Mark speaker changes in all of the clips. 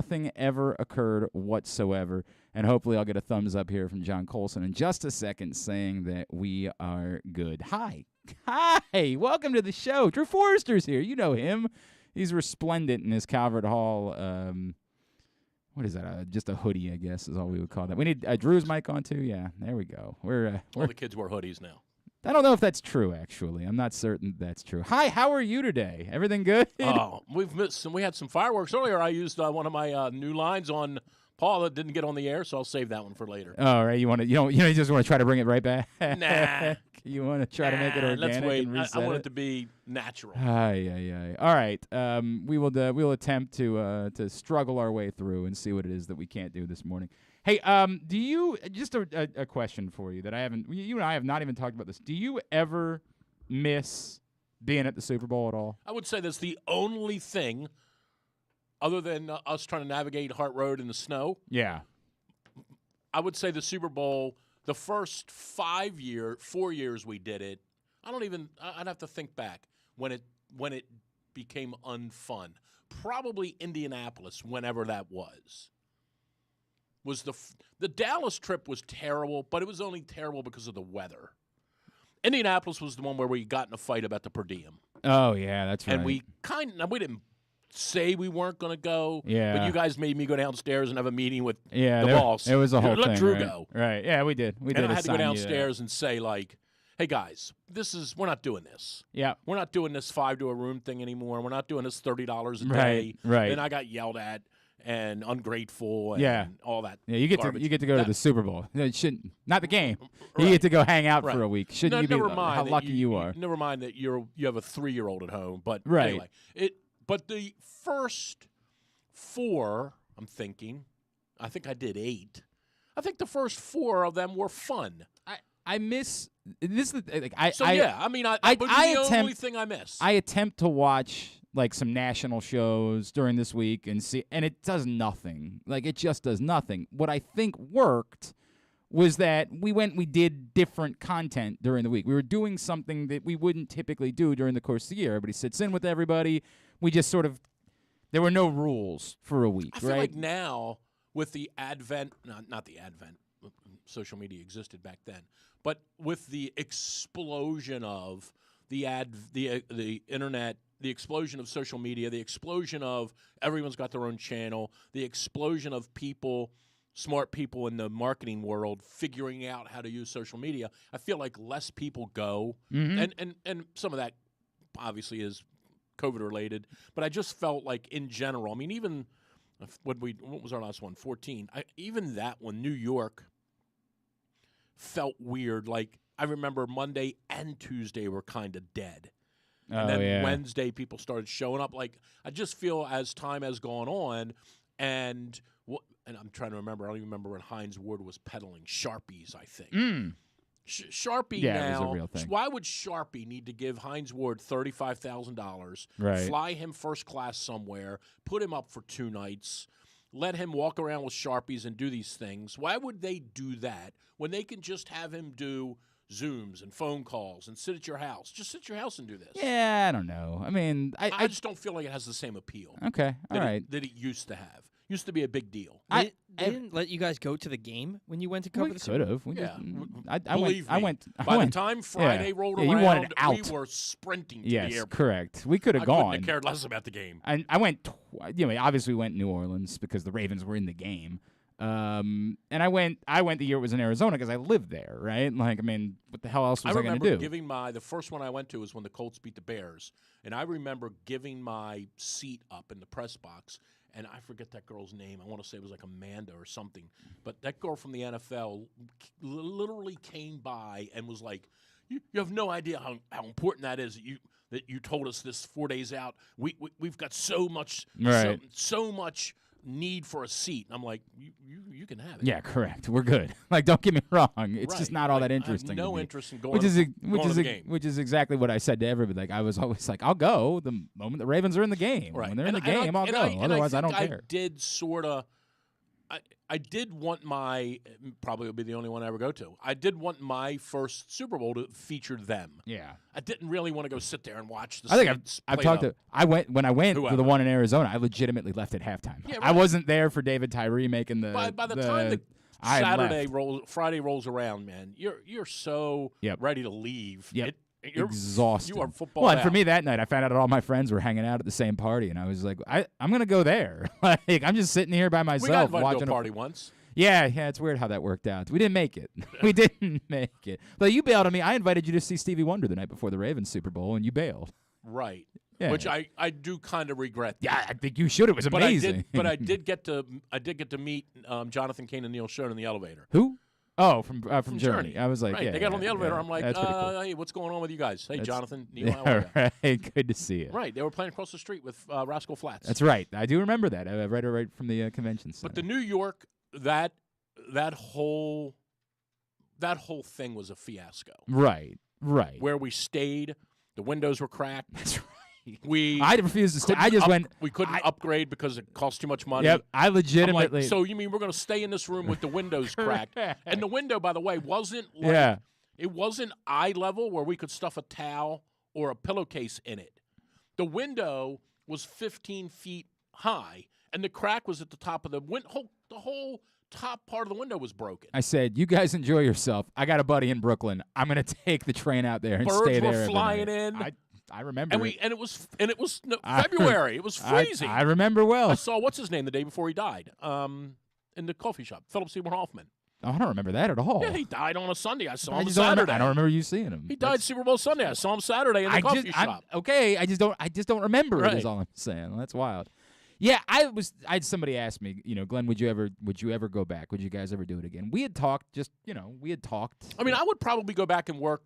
Speaker 1: Nothing ever occurred whatsoever. And hopefully I'll get a thumbs up here from John Colson in just a second saying that we are good. Hi. Hi. Welcome to the show. Drew Forrester's here. You know him. He's resplendent in his Calvert Hall. What is that? Just a hoodie, I guess, is all we would call that. We need Drew's mic on, too. Yeah, there we go.
Speaker 2: All the kids wear hoodies now.
Speaker 1: I don't know if that's true, actually. I'm not certain that's true. Hi, how are you today? Everything good?
Speaker 2: Oh, we had some fireworks earlier. I used one of my new lines on Paul that didn't get on the air, so I'll save that one for later.
Speaker 1: Oh, right. You just want to try to bring it right back?
Speaker 2: Nah.
Speaker 1: You want to try to make it organic?
Speaker 2: Let's wait.
Speaker 1: And reset
Speaker 2: I want it to be natural.
Speaker 1: All right. We'll attempt to struggle our way through and see what it is that we can't do this morning. Hey, do you just a question for you that I haven't? You and I have not even talked about this. Do you ever miss being at the Super Bowl at all?
Speaker 2: I would say that's the only thing, other than us trying to navigate Hart Road in the snow.
Speaker 1: Yeah.
Speaker 2: I would say the Super Bowl. The first 4 years we did it. I'd have to think back when it became unfun. Probably Indianapolis, whenever that was. The Dallas trip was terrible, but it was only terrible because of the weather. Indianapolis was the one where we got in a fight about the per diem.
Speaker 1: Oh yeah, that's right.
Speaker 2: And we didn't say we weren't going to go.
Speaker 1: Yeah.
Speaker 2: But you guys made me go downstairs and have a meeting with
Speaker 1: the
Speaker 2: boss.
Speaker 1: It was a whole thing.
Speaker 2: Let Drew
Speaker 1: right?
Speaker 2: go.
Speaker 1: Right. Yeah, we did.
Speaker 2: And I had to go downstairs and say, like, hey guys, we're not doing this.
Speaker 1: Yeah.
Speaker 2: We're not doing this 5 to a room thing anymore. We're not doing this $30 a day.
Speaker 1: Right.
Speaker 2: And I got yelled at and ungrateful and all that.
Speaker 1: Yeah, you get to go to the Super Bowl. It shouldn't, not the game.
Speaker 2: Right.
Speaker 1: You get to go hang out for a week. Shouldn't you be?
Speaker 2: Never mind
Speaker 1: how lucky you are.
Speaker 2: Never mind that you have a 3-year-old at home. But
Speaker 1: right.
Speaker 2: Anyway, But the first 4, I'm thinking, I think I did 8. I think the first 4 of them were fun.
Speaker 1: I miss this. Only
Speaker 2: thing I miss.
Speaker 1: I attempt to watch like some national shows during this week and it does nothing. Like it just does nothing. What I think worked was that we did different content during the week. We were doing something that we wouldn't typically do during the course of the year. Everybody sits in with everybody. We just sort of, there were no rules for a week,
Speaker 2: I feel like now with the advent, not the advent, social media existed back then, but with the explosion of the internet, the explosion of social media, the explosion of everyone's got their own channel, the explosion of smart people in the marketing world figuring out how to use social media, I feel like less people go. Mm-hmm. And some of that obviously is COVID related, but I just felt like in general, I mean, even what was our last one? 14. Even that one, New York, felt weird. Like I remember Monday and Tuesday were kind of dead. And then Wednesday, people started showing up. Like I just feel as time has gone on, and I'm trying to remember. I don't even remember when Heinz Ward was peddling Sharpies. I think Sharpie now.
Speaker 1: It was a real thing.
Speaker 2: Why would Sharpie need to give Heinz Ward $35,000?
Speaker 1: Right.
Speaker 2: Fly him first class somewhere, put him up for 2 nights, let him walk around with Sharpies and do these things? Why would they do that when they can just have him do Zooms and phone calls and sit at your house? Just sit at your house and do this.
Speaker 1: Yeah, I don't know. I mean, I
Speaker 2: just don't feel like it has the same appeal.
Speaker 1: Okay, all right.
Speaker 2: That it used to have. Used to be a big deal.
Speaker 3: They didn't let you guys go to the game when you went to cover the Super Bowl?
Speaker 1: We could have.
Speaker 2: I went. By the time Friday rolled around,
Speaker 1: you wanted out.
Speaker 2: We were sprinting to
Speaker 1: yes,
Speaker 2: the airport.
Speaker 1: Correct. We could have gone.
Speaker 2: I couldn't have cared less about the game.
Speaker 1: I went. Obviously we went to New Orleans because the Ravens were in the game. And I went the year it was in Arizona because I lived there, right? Like, I mean, what the hell else was I going to do?
Speaker 2: I remember giving the first one I went to was when the Colts beat the Bears, and I remember giving my seat up in the press box, and I forget that girl's name. I want to say it was like Amanda or something, but that girl from the NFL literally came by and was like, "You have no idea how important that is that you told us this 4 days out. We've got so much so much." need for a seat. And I'm like, you can have it.
Speaker 1: Yeah, correct. We're good. Like, don't get me wrong. It's just not all that interesting.
Speaker 2: I have no interest in going
Speaker 1: to the
Speaker 2: game.
Speaker 1: Which is exactly what I said to everybody. Like, I was always like, I'll go the moment the Ravens are in the game.
Speaker 2: Right.
Speaker 1: When they're in the game, I'll go. Otherwise, I don't care.
Speaker 2: I did sort of I did want probably will be the only one I ever go to. I did want my first Super Bowl to feature them.
Speaker 1: Yeah.
Speaker 2: I didn't really want to go sit there and watch the.
Speaker 1: I think I've talked to. I went to the one in Arizona. I legitimately left at halftime.
Speaker 2: Yeah, right.
Speaker 1: I wasn't there for David Tyree making the.
Speaker 2: By the time the Friday rolls around, man, you're so ready to leave.
Speaker 1: Yep.
Speaker 2: You're
Speaker 1: exhausted.
Speaker 2: You are football.
Speaker 1: Well, and for me that night, I found out all my friends were hanging out at the same party, and I was like, I'm gonna go there. Like I'm just sitting here by myself
Speaker 2: we got invited
Speaker 1: watching
Speaker 2: to a party once.
Speaker 1: Yeah, it's weird how that worked out. We didn't make it. We didn't make it. But you bailed on me. I invited you to see Stevie Wonder the night before the Ravens Super Bowl, and you bailed.
Speaker 2: Right.
Speaker 1: Yeah.
Speaker 2: Which I do kind of regret.
Speaker 1: Yeah, I think you should. It was amazing.
Speaker 2: But I did get to meet Jonathan Cain and Neil Schoen in the elevator.
Speaker 1: Who? Oh, from Journey. I was like,
Speaker 2: right.
Speaker 1: yeah.
Speaker 2: They got on the elevator.
Speaker 1: Yeah.
Speaker 2: I'm like,
Speaker 1: cool.
Speaker 2: hey, what's going on with you guys? Hey, Jonathan, Neil, how
Speaker 1: Yeah,
Speaker 2: are you?
Speaker 1: right. Good to see you.
Speaker 2: Right. They were playing across the street with Rascal Flatts.
Speaker 1: That's right. I do remember that. I read it right from the convention center.
Speaker 2: But the New York, that whole thing was a fiasco.
Speaker 1: Right.
Speaker 2: Where we stayed, the windows were cracked.
Speaker 1: That's right.
Speaker 2: I
Speaker 1: refused to stay. I just went.
Speaker 2: We couldn't upgrade because it cost too much money.
Speaker 1: Yep. I legitimately.
Speaker 2: I'm like, so you mean we're going to stay in this room with the windows cracked? And the window, by the way, wasn't like, it wasn't eye level where we could stuff a towel or a pillowcase in it. The window was 15 feet high, and the crack was at the top of the window. The whole top part of the window was broken.
Speaker 1: I said, you guys enjoy yourself. I got a buddy in Brooklyn. I'm going to take the train out there and stay there.
Speaker 2: Birds were flying in.
Speaker 1: I remember.
Speaker 2: And it was February. It was freezing.
Speaker 1: I remember well.
Speaker 2: I saw what's his name the day before he died. In the coffee shop, Philip Seymour Hoffman.
Speaker 1: Oh, I don't remember that at all.
Speaker 2: Yeah, he died on a Sunday. I saw him Saturday.
Speaker 1: I don't remember you seeing him.
Speaker 2: He died Super Bowl Sunday. I saw him Saturday in the coffee shop.
Speaker 1: Okay, I just don't remember
Speaker 2: right.
Speaker 1: it. Is all I'm saying. That's wild. Yeah, I had somebody ask me, Glenn, would you ever go back? Would you guys ever do it again? We had talked. I
Speaker 2: mean, I would probably go back and work.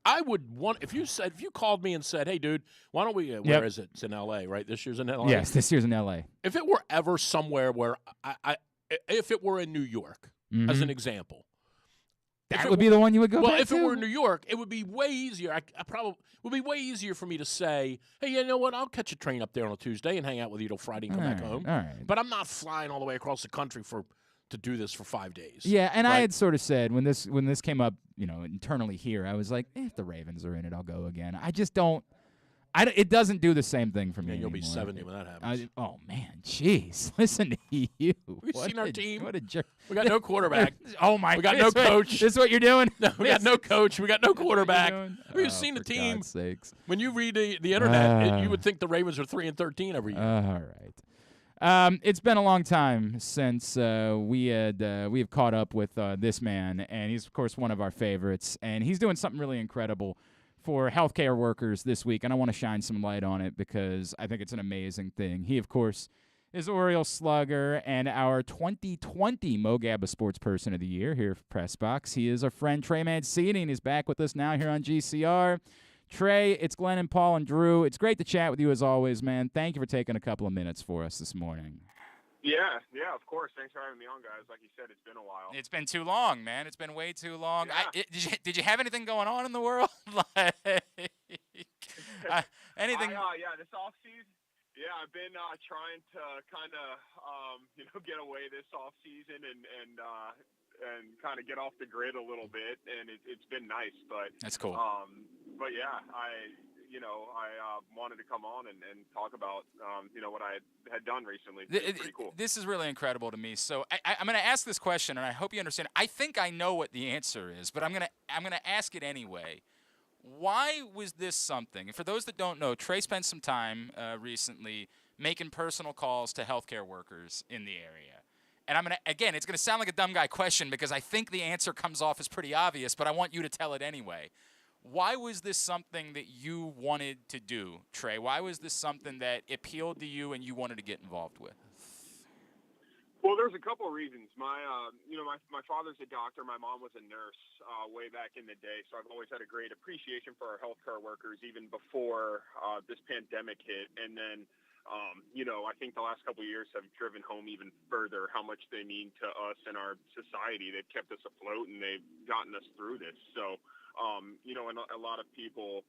Speaker 2: I would want if you called me and said, "Hey, dude, why don't we? Where is it? It's in L.A., right? This year's in L.A.
Speaker 1: Yes, this year's in L.A.
Speaker 2: If it were ever somewhere where if it were in New York, as an example,
Speaker 1: that would be the one you would go back to?
Speaker 2: Well, if it were in New York, it would be way easier. I probably would be way easier for me to say, "Hey, you know what? I'll catch a train up there on a Tuesday and hang out with you till Friday and come back home."
Speaker 1: All right.
Speaker 2: But I'm not flying all the way across the country to do this for 5 days.
Speaker 1: Yeah, and
Speaker 2: right?
Speaker 1: I had sort of said when this came up, internally here, I was like, if the Ravens are in it, I'll go again. I just don't. It doesn't do the same thing for me.
Speaker 2: You'll be
Speaker 1: anymore.
Speaker 2: 70 when that happens.
Speaker 1: Oh man, jeez! Listen to you.
Speaker 2: We've seen our team.
Speaker 1: What a jerk.
Speaker 2: We got no quarterback.
Speaker 1: Oh my!
Speaker 2: We got no coach.
Speaker 1: This is what you're doing.
Speaker 2: No, we got no coach. We got no quarterback. We've seen the
Speaker 1: for
Speaker 2: team.
Speaker 1: God's sakes.
Speaker 2: When you read the internet, you would think the Ravens are 3-13 every year.
Speaker 1: All right. It's been a long time since we have caught up with this man, and he's of course one of our favorites, and he's doing something really incredible for healthcare workers this week, and I want to shine some light on it because I think it's an amazing thing. He, of course, is Oriole Slugger and our 2020 Mogabba Sports Person of the Year here for Press Box. He is our friend Trey Mancini, and he's back with us now here on GCR. Trey, it's Glenn and Paul and Drew. It's great to chat with you as always, man. Thank you for taking a couple of minutes for us this morning.
Speaker 4: Yeah, of course. Thanks for having me on, guys. Like you said, it's been a while.
Speaker 1: It's been too long, man. It's been way too long.
Speaker 4: Yeah.
Speaker 1: Did you have anything going on in the world? Anything?
Speaker 4: This off season. Yeah, I've been trying to kind of get away this off season and kind of get off the grid a little bit, and it's been nice. But
Speaker 1: that's cool.
Speaker 4: But yeah, I wanted to come on and talk about what I had done recently. It's pretty cool.
Speaker 1: This is really incredible to me. So I'm going to ask this question, and I hope you understand. I think I know what the answer is, but I'm going to ask it anyway. Why was this something? And for those that don't know, Trey spent some time recently making personal calls to healthcare workers in the area. And it's going to sound like a dumb guy question because I think the answer comes off as pretty obvious, but I want you to tell it anyway. Why was this something that you wanted to do, Trey? Why was this something that appealed to you and you wanted to get involved with?
Speaker 4: Well, there's a couple of reasons. My father's a doctor. My mom was a nurse way back in the day, so I've always had a great appreciation for our healthcare workers, even before this pandemic hit. And then, I think the last couple of years have driven home even further how much they mean to us and our society. They've kept us afloat, and they've gotten us through this. So, and a lot of people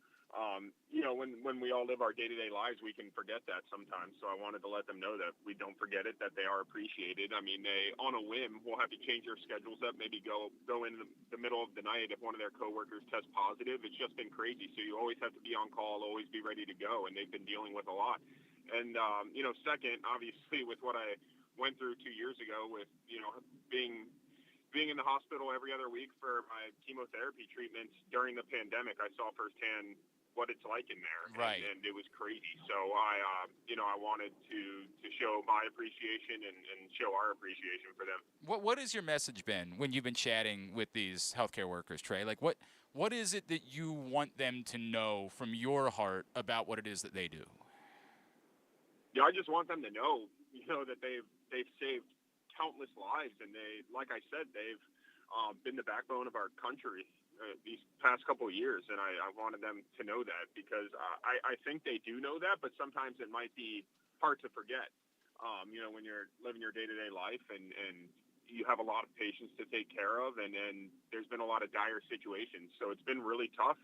Speaker 4: when we all live our day-to-day lives, we can forget that sometimes. So I wanted to let them know that we don't forget it, that they are appreciated. I mean, they, on a whim, will have to change their schedules up, maybe go in the middle of the night if one of their coworkers tests positive. It's just been crazy. So you always have to be on call, always be ready to go. And they've been dealing with a lot. And, second, obviously, with what I went through 2 years ago with, being in the hospital every other week for my chemotherapy treatments during the pandemic, I saw firsthand what it's like in there.
Speaker 1: Right.
Speaker 4: And it was crazy. So I wanted to show my appreciation and show our appreciation for them.
Speaker 1: What has your message been when you've been chatting with these healthcare workers, Trey? Like, what is it that you want them to know from your heart about what it is that they do?
Speaker 4: Yeah, I just want them to know, that they've saved countless lives, and they, like I said, they've been the backbone of our country these past couple of years, and I wanted them to know that because I think they do know that, but sometimes it might be hard to forget. When you're living your day-to-day life and you have a lot of patients to take care of, and there's been a lot of dire situations, so it's been really tough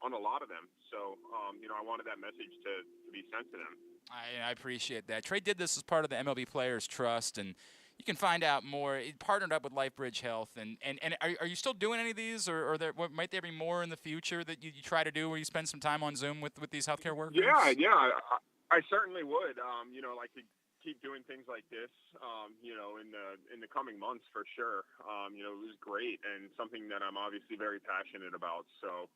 Speaker 4: on a lot of them. So, I wanted that message to be sent to them.
Speaker 1: I appreciate that. Trey did this as part of the MLB Players Trust, and you can find out more. He partnered up with LifeBridge Health, and are you still doing any of these, or might there be more in the future that you try to do where you spend some time on Zoom with these healthcare workers?
Speaker 4: Yeah, I certainly would. Like to keep doing things like this, in the coming months for sure. It was great and something that I'm obviously very passionate about. So,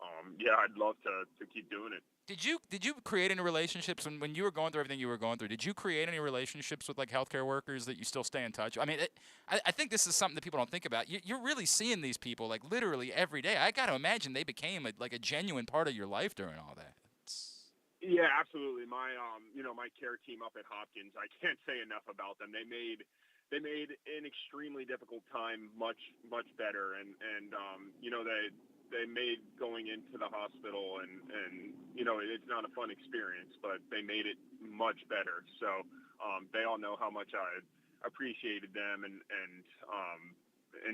Speaker 4: I'd love to keep doing it.
Speaker 1: Did you create any relationships when you were going through everything you were going through? Did you create any relationships with like healthcare workers that you still stay in touch? I mean, I think this is something that people don't think about. You're really seeing these people like literally every day. I got to imagine they became a genuine part of your life during all that.
Speaker 4: Yeah, absolutely. My my care team up at Hopkins, I can't say enough about them. They made an extremely difficult time much better, and they made going into the hospital and it's not a fun experience, but they made it much better. So they all know how much I appreciated them, and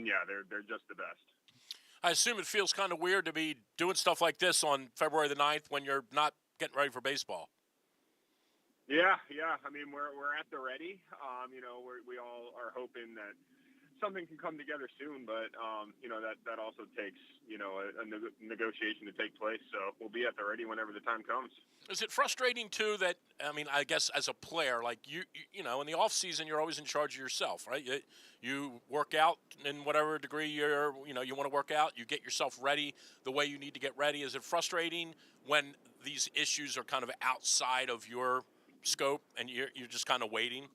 Speaker 4: they're just the best.
Speaker 2: I assume it feels kind of weird to be doing stuff like this on February the 9th when you're not getting ready for baseball.
Speaker 4: Yeah. I mean, we're at the ready. We all are hoping that something can come together soon, but that also takes a negotiation to take place. So we'll be at the ready whenever the time comes.
Speaker 2: Is it frustrating too that I guess as a player, like you in the off season, you're always in charge of yourself, right? You work out in whatever degree you want to work out. You get yourself ready the way you need to get ready. Is it frustrating when these issues are kind of outside of your scope and you're just kind of waiting?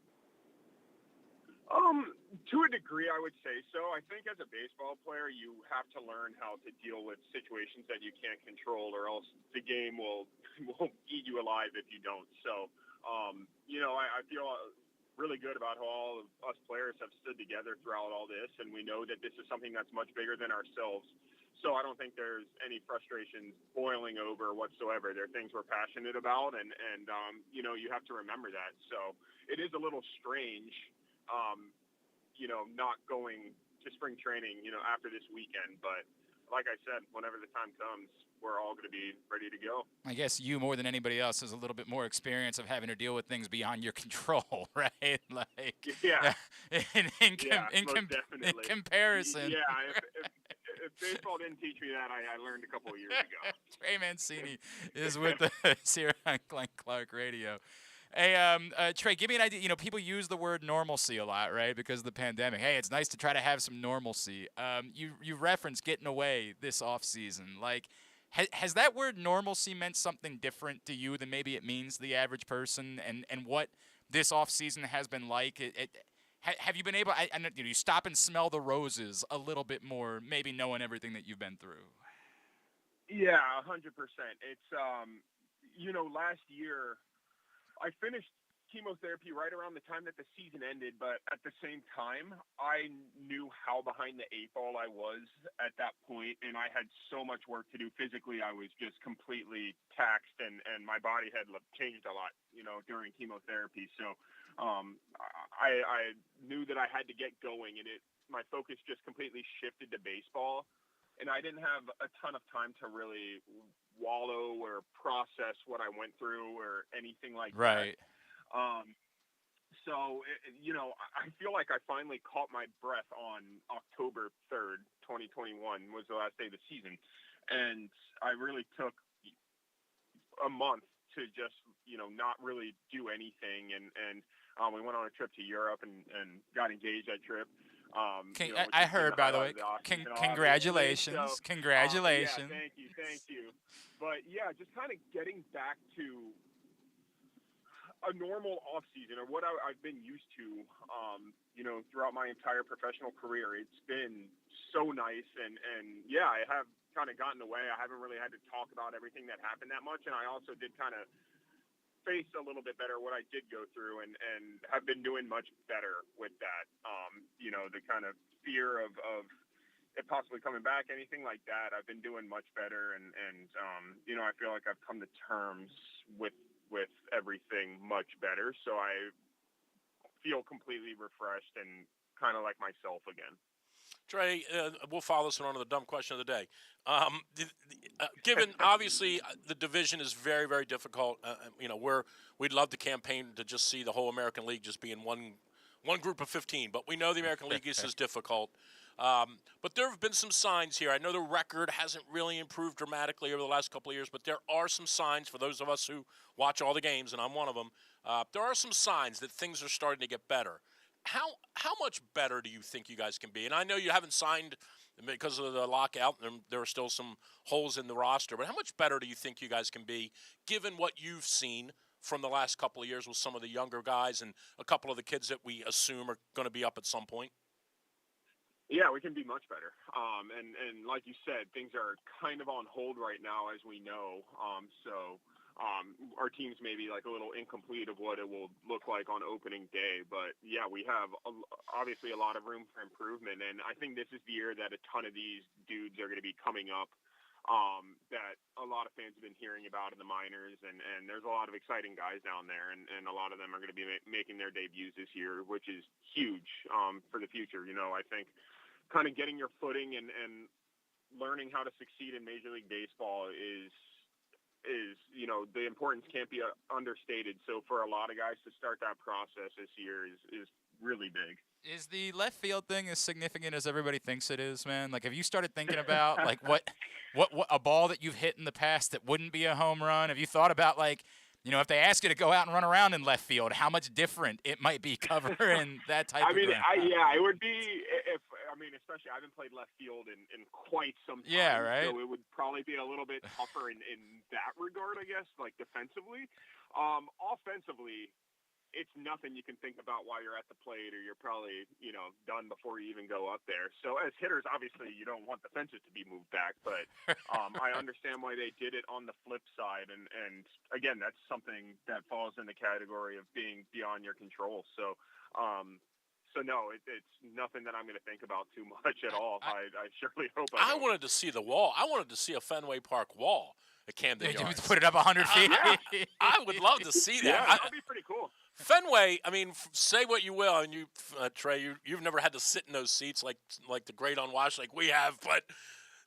Speaker 4: To a degree, I would say so. I think as a baseball player, you have to learn how to deal with situations that you can't control, or else the game will eat you alive if you don't. So, I feel really good about how all of us players have stood together throughout all this, and we know that this is something that's much bigger than ourselves. So I don't think there's any frustrations boiling over whatsoever. They're things we're passionate about, and you have to remember that. So it is a little strange, not going to spring training, after this weekend. But like I said, whenever the time comes, we're all going to be ready to go.
Speaker 1: I guess you more than anybody else has a little bit more experience of having to deal with things beyond your control, right? Like, in comparison.
Speaker 4: Yeah, if baseball didn't teach me that, I learned a couple of years ago.
Speaker 1: Trey Mancini is with us here on Glenn Clark Radio. Hey, Trey, give me an idea. People use the word normalcy a lot, right, because of the pandemic. Hey, it's nice to try to have some normalcy. You referenced getting away this off season. Like, has that word normalcy meant something different to you than maybe it means to the average person? And what this off season has been like? Have you been able? You stop and smell the roses a little bit more, maybe knowing everything that you've been through.
Speaker 4: Yeah, 100%. It's last year I finished chemotherapy right around the time that the season ended, but at the same time, I knew how behind the eight ball I was at that point, and I had so much work to do physically. I was just completely taxed, and my body had changed a lot, during chemotherapy. So I knew that I had to get going, and my focus just completely shifted to baseball. and I didn't have a ton of time to really wallow or process what I went through or anything like
Speaker 1: Right.
Speaker 4: that. So, I feel like I finally caught my breath on October 3rd, 2021 was the last day of the season. And I really took a month to just, not really do anything. And we went on a trip to Europe and got engaged that trip.
Speaker 1: I heard, by the way, congratulations.
Speaker 4: So,
Speaker 1: Congratulations.
Speaker 4: yeah, thank you. But, yeah, just kind of getting back to a normal off season, or what I've been used to, throughout my entire professional career. It's been so nice, and yeah, I have kind of gotten away. I haven't really had to talk about everything that happened that much, and I also did kind of face a little bit better what I did go through, and have been doing much better with that. The kind of fear of it possibly coming back, anything like that. I've been doing much better, and I feel like I've come to terms with everything much better. So I feel completely refreshed and kind of like myself again.
Speaker 2: Trey, we'll follow this one on to the dumb question of the day. Given obviously the division is very, very difficult, we'd love to campaign to just see the whole American League just being one group of 15, but we know the American League East is difficult. But there have been some signs here. I know the record hasn't really improved dramatically over the last couple of years, but there are some signs for those of us who watch all the games, and I'm one of them. There are some signs that things are starting to get better. How much better do you think you guys can be? And I know you haven't signed because of the lockout, and there are still some holes in the roster, but how much better do you think you guys can be given what you've seen from the last couple of years with some of the younger guys and a couple of the kids that we assume are going to be up at some point?
Speaker 4: Yeah, we can be much better. And like you said, things are kind of on hold right now, as we know. So our team's maybe like a little incomplete of what it will look like on opening day. But yeah, we have obviously a lot of room for improvement. And I think this is the year that a ton of these dudes are going to be coming up that a lot of fans have been hearing about in the minors. And there's a lot of exciting guys down there. And a lot of them are going to be making their debuts this year, which is huge for the future. I think kind of getting your footing and learning how to succeed in Major League Baseball is the importance can't be understated. So for a lot of guys to start that process this year is really big.
Speaker 1: Is the left field thing as significant as everybody thinks it is, man? Like, have you started thinking about like what a ball that you've hit in the past that wouldn't be a home run? Have you thought about if they ask you to go out and run around in left field, how much different it might be covering that type of ground?
Speaker 4: It would be especially I haven't played left field in quite some time.
Speaker 1: Yeah, right.
Speaker 4: So it would probably be a little bit tougher in that regard, I guess, like defensively. Offensively, it's nothing you can think about while you're at the plate, or you're probably, done before you even go up there. So as hitters, obviously you don't want the fences to be moved back, but I understand why they did it on the flip side. And again, that's something that falls in the category of being beyond your control. So no, it's nothing that I'm going to think about too much at all. I surely hope I
Speaker 2: wanted to see the wall. I wanted to see a Fenway Park wall at Camden Yards.
Speaker 1: Put it up 100 feet.
Speaker 2: I would love to see that.
Speaker 4: Yeah, that would be pretty cool.
Speaker 2: Fenway, say what you will, and you, Trey, you've never had to sit in those seats like the great unwashed like we have, but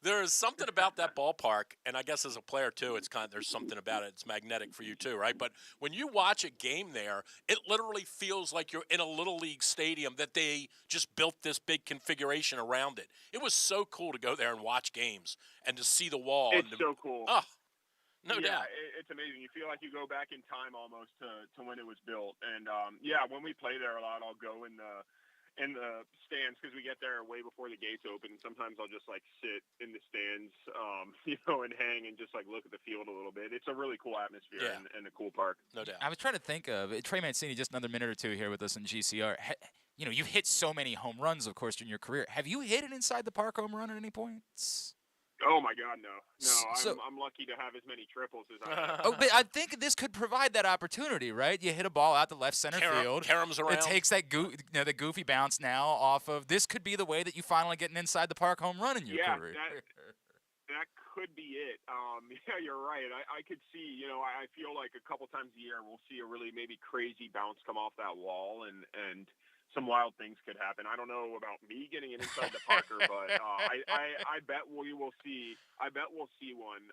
Speaker 2: there is something about that ballpark, and I guess as a player too, there's something about it. It's magnetic for you too, right? But when you watch a game there, it literally feels like you're in a little league stadium that they just built this big configuration around it. It was so cool to go there and watch games and to see the wall.
Speaker 4: It's so cool.
Speaker 2: Oh. No doubt.
Speaker 4: It's amazing. You feel like you go back in time almost to when it was built. And when we play there a lot, I'll go in the stands because we get there way before the gates open. And sometimes I'll just sit in the stands, and hang and just look at the field a little bit. It's a really cool atmosphere and a cool park.
Speaker 2: No doubt.
Speaker 1: I was trying to think of Trey Mancini, just another minute or two here with us in GCR. You've hit so many home runs, of course, in your career. Have you hit an inside the park home run at any point?
Speaker 4: Oh my God, no. I'm lucky to have as many triples as I have.
Speaker 1: But I think this could provide that opportunity, right? You hit a ball out the left center field.
Speaker 2: Karam's around.
Speaker 1: It takes that the goofy bounce now off of. This could be the way that you finally get an inside the park home run in your career.
Speaker 4: That could be it. Yeah, you're right. I could see. I feel like a couple times a year we'll see a really maybe crazy bounce come off that wall, and some wild things could happen. I don't know about me getting it inside the Parker, but I bet we will see. I bet we'll see one.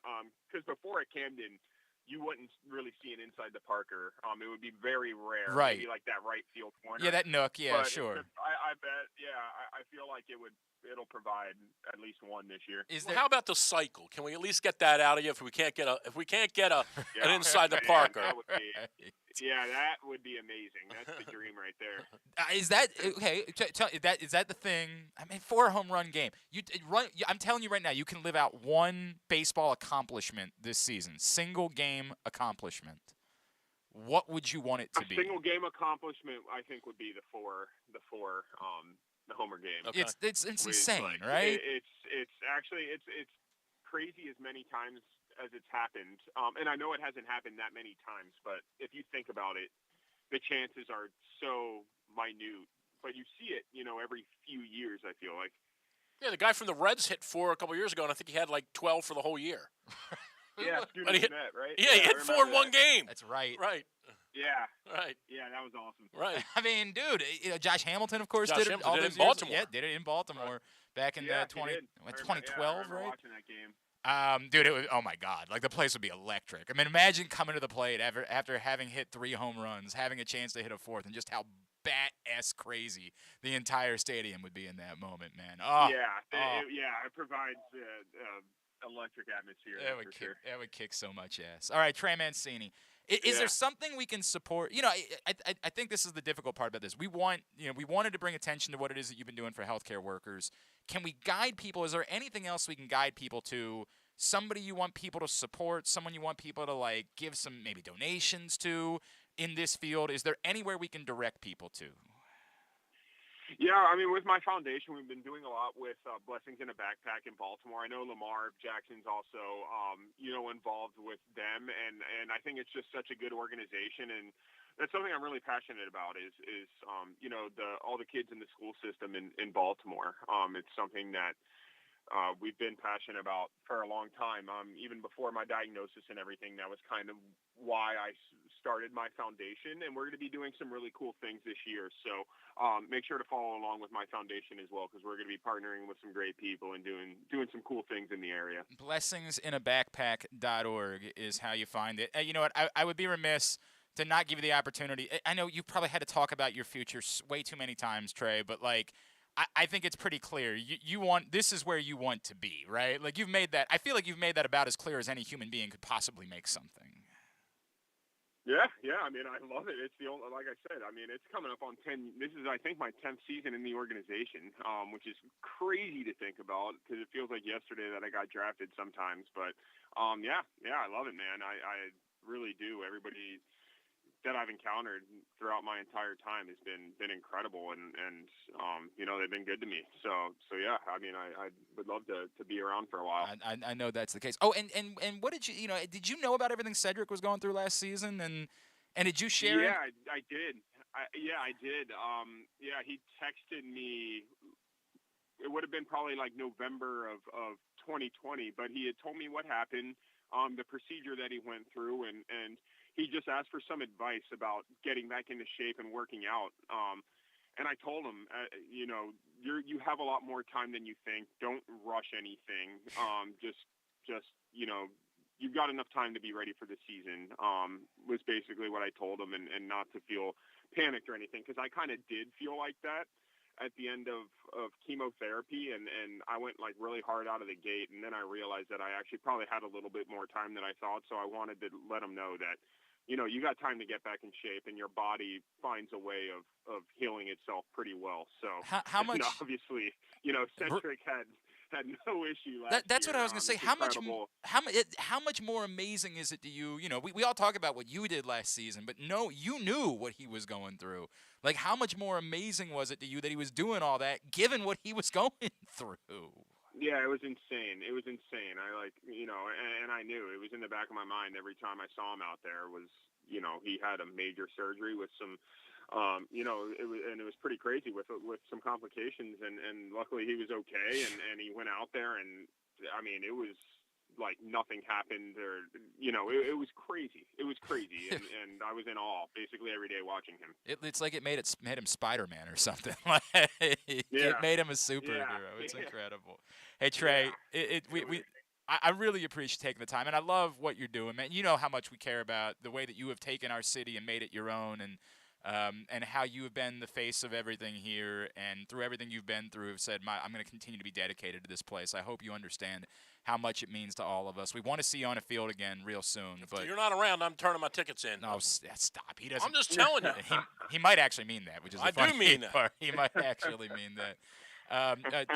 Speaker 4: Because before at Camden, you wouldn't really see an inside the Parker. It would be very rare.
Speaker 1: Right.
Speaker 4: Maybe like that right field corner.
Speaker 1: Yeah, that nook. Yeah,
Speaker 4: but
Speaker 1: sure.
Speaker 4: I bet. Yeah, I feel like it'll provide at least one this year.
Speaker 2: How about the cycle? Can we at least get that out of you? If we can't get an inside the Parker,
Speaker 4: that would be. Yeah, that would be amazing. That's the dream right there.
Speaker 1: Is that okay? Is that the thing? I mean, for a home run game, I'm telling you right now, you can live out one baseball accomplishment this season, single game accomplishment. What would you want it to be?
Speaker 4: A single game accomplishment, I think, would be the homer game.
Speaker 2: Okay.
Speaker 1: It's insane, right?
Speaker 4: It's actually crazy as many times as it's happened, and I know it hasn't happened that many times, but if you think about it, the chances are so minute. But you see it, every few years. I feel like.
Speaker 2: Yeah, the guy from the Reds hit 4 a couple years ago, and I think he had like 12 for the whole year.
Speaker 4: Yeah,
Speaker 2: But he hit,
Speaker 4: right?
Speaker 2: Yeah, he hit 4 in one game.
Speaker 1: That's right.
Speaker 2: Right.
Speaker 4: Yeah.
Speaker 2: Right.
Speaker 4: Yeah, that was awesome.
Speaker 2: Right.
Speaker 1: I mean, dude, Josh Hamilton, of course,
Speaker 2: Josh
Speaker 1: did it
Speaker 2: Hamilton
Speaker 1: all
Speaker 2: did it
Speaker 1: those
Speaker 2: in
Speaker 1: years.
Speaker 2: Baltimore.
Speaker 1: Yeah, did it in Baltimore back in 2012,
Speaker 4: I
Speaker 1: right?
Speaker 4: watching that game.
Speaker 1: Dude, it was, oh my God, like the place would be electric. I mean, imagine coming to the plate after having hit 3 home runs, having a chance to hit a 4th, and just how bat-ass crazy the entire stadium would be in that moment, man. Oh,
Speaker 4: it provides electric atmosphere.
Speaker 1: That would kick so much ass. All right, Trey Mancini. Is there something we can support? I think this is the difficult part about this. We wanted to bring attention to what it is that you've been doing for healthcare workers. Can we guide people? Is there anything else we can guide people to? Somebody you want people to support? Someone you want people to give some maybe donations to in this field? Is there anywhere we can direct people to?
Speaker 4: Yeah, I mean, with my foundation, we've been doing a lot with Blessings in a Backpack in Baltimore. I know Lamar Jackson's also, involved with them, and I think it's just such a good organization, and that's something I'm really passionate about is all the kids in the school system in Baltimore. It's something that we've been passionate about for a long time. Even before my diagnosis and everything, that was kind of why I started my foundation, and we're going to be doing some really cool things this year. So make sure to follow along with my foundation as well, because we're going to be partnering with some great people and doing some cool things in the area. BlessingsinAbackpack.org is how you find it. You know what? I would be remiss to not give you the opportunity. I know you've probably had to talk about your future way too many times, Trey, but I think it's pretty clear. This is where you want to be, right? Like you've made that. I feel like you've made that about as clear as any human being could possibly make something. Yeah. I mean, I love it. It's the only, like I said, I mean, it's coming up on 10. This is, I think, my 10th season in the organization, which is crazy to think about because it feels like yesterday that I got drafted sometimes. But yeah, I love it, man. I really do. Everybody that I've encountered throughout my entire time has been incredible, and they've been good to me. So yeah, I mean, I would love to be around for a while.
Speaker 1: I know that's the case. Oh, and what did did you know about everything Cedric was going through last season, and did you share it?
Speaker 4: Yeah, I did. I did. He texted me. It would have been probably like November of 2020, but he had told me what happened, the procedure that he went through, and he just asked for some advice about getting back into shape and working out. And I told him, you have a lot more time than you think. Don't rush anything. You've got enough time to be ready for the season, was basically what I told him, and not to feel panicked or anything. Cause I kind of did feel like that at the end of chemotherapy. And I went really hard out of the gate. And then I realized that I actually probably had a little bit more time than I thought. So I wanted to let him know that, you got time to get back in shape, and your body finds a way of healing itself pretty well. So
Speaker 1: how much?
Speaker 4: Obviously, Cedric had no issue last
Speaker 1: That's
Speaker 4: year.
Speaker 1: what I was going to say. How much more amazing is it to you? We all talk about what you did last season, but no, you knew what he was going through. Like, how much more amazing was it to you that he was doing all that, given what he was going through?
Speaker 4: Yeah, it was insane. It was insane. And I knew it was in the back of my mind every time I saw him out there was, he had a major surgery with some, it was pretty crazy with some complications, and luckily he was okay, and he went out there, and I mean, it was like nothing happened, or it was crazy. It was crazy, and I was in awe basically every day watching him.
Speaker 1: It's like it made him Spider-Man or something. It made him a superhero. It's incredible. Hey Trey, I really appreciate taking the time, and I love what you're doing, man. You know how much we care about the way that you have taken our city and made it your own, and how you have been the face of everything here, and through everything you've been through, have said, I'm going to continue to be dedicated to this place. I hope you understand how much it means to all of us. We want to see you on a field again real soon. But
Speaker 2: if you're not around, I'm turning my tickets in.
Speaker 1: No, stop. He doesn't.
Speaker 2: I'm just telling you.
Speaker 1: He might actually mean that, which is the funny
Speaker 2: do mean that.
Speaker 1: part. He might actually mean that.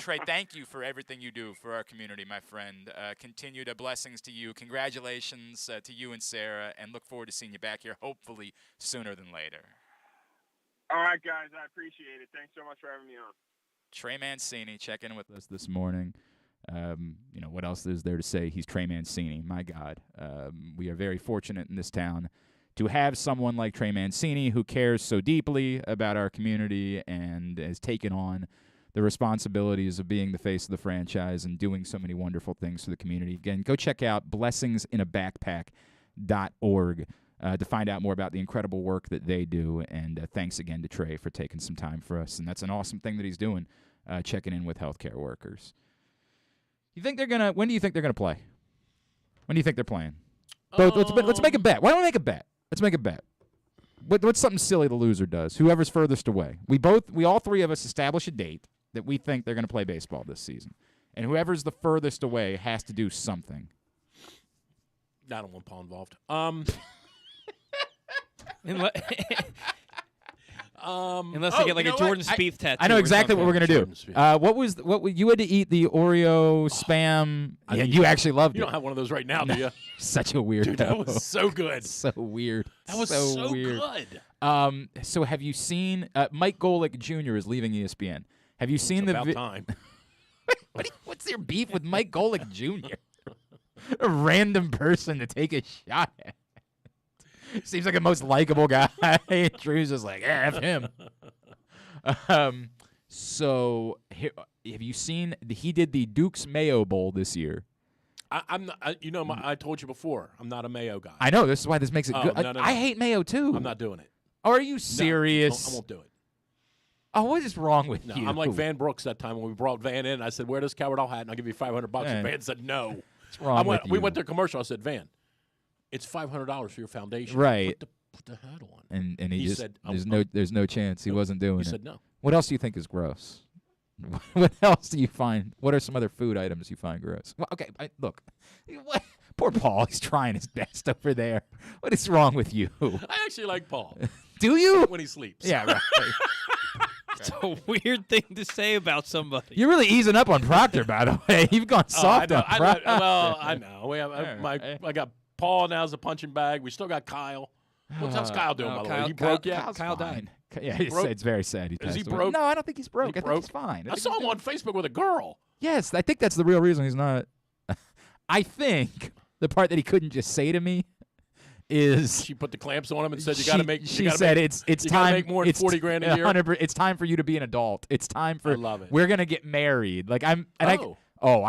Speaker 1: Trey, thank you for everything you do for our community, my friend. Continued blessings to you. Congratulations to you and Sarah, and look forward to seeing you back here, hopefully sooner than later.
Speaker 4: All right, guys. I appreciate it. Thanks so much for having me on.
Speaker 1: Trey Mancini checking in with us this morning. What else is there to say? He's Trey Mancini. My God. We are very fortunate in this town to have someone like Trey Mancini who cares so deeply about our community and has taken on the responsibilities of being the face of the franchise and doing so many wonderful things for the community. Again, go check out blessingsinAbackpack.org to find out more about the incredible work that they do. And thanks again to Trey for taking some time for us. And that's an awesome thing that he's doing, checking in with healthcare workers. When do you think they're gonna play? When do you think they're playing? Let's make a bet. Why don't we make a bet? Let's make a bet. What's something silly the loser does? Whoever's furthest away. We all three of us establish a date that we think they're gonna play baseball this season, and whoever's the furthest away has to do something.
Speaker 2: I don't want Paul involved.
Speaker 3: Unless they get like a Jordan Spieth tattoo.
Speaker 1: I know exactly what we're gonna do. You had to eat the Oreo spam? Yeah, you actually loved it.
Speaker 2: You don't have one of those right now, do you?
Speaker 1: Such a weird.
Speaker 2: Dude, that was so good.
Speaker 1: So weird.
Speaker 2: That was so
Speaker 1: weird.
Speaker 2: good.
Speaker 1: So have you seen Mike Golick Jr. is leaving ESPN? Have you seen
Speaker 2: about time.
Speaker 1: What's your beef with Mike Golick Jr.? A random person to take a shot at. Seems like the most likable guy. Drew's just like, F him. So have you seen? He did the Duke's Mayo Bowl this year.
Speaker 2: I'm not. I told you before. I'm not a mayo guy.
Speaker 1: I know. This is why this makes it good.
Speaker 2: No.
Speaker 1: I hate mayo too.
Speaker 2: I'm not doing it.
Speaker 1: Are you serious?
Speaker 2: No, I won't do it.
Speaker 1: Oh, what is wrong with you?
Speaker 2: I'm like Van Brooks that time when we brought Van in. I said, "Wear this coward hat, and I'll give you $500." And Van said, "No."
Speaker 1: What's wrong with you?
Speaker 2: We went to a commercial. I said, "Van, it's $500 for your foundation.
Speaker 1: Right.
Speaker 2: Put the hat on."
Speaker 1: And he just
Speaker 2: said,
Speaker 1: there's no chance he wasn't doing it.
Speaker 2: He said no.
Speaker 1: What else do you think is gross? What else do you find? What are some other food items you find gross? Well, okay, look. Poor Paul. He's trying his best over there. What is wrong with you?
Speaker 2: I actually like Paul.
Speaker 1: Do you?
Speaker 2: When he sleeps.
Speaker 1: Yeah, right.
Speaker 3: It's a weird thing to say about somebody.
Speaker 1: You're really easing up on Proctor, by the way. You've gone soft on Proctor.
Speaker 2: I know. I got Paul now as a punching bag. We still got Kyle. How's Kyle doing, by the way? He broke yet?
Speaker 3: Kyle died.
Speaker 1: Yeah, it's very sad.
Speaker 2: Is he
Speaker 1: away.
Speaker 2: broke?
Speaker 1: No, I don't think he's broke. I think
Speaker 2: broke?
Speaker 1: he's fine.
Speaker 2: I saw him on Facebook with a girl.
Speaker 1: Yes, I think that's the real reason he's not. I think the part that he couldn't just say to me is
Speaker 2: she put the clamps on him and said, "You got to make."
Speaker 1: She said, "It's time.
Speaker 2: Make more than 40 grand a year.
Speaker 1: 100. It's time for you to be an adult. It's time for.
Speaker 2: I love it.
Speaker 1: We're gonna get married. Like I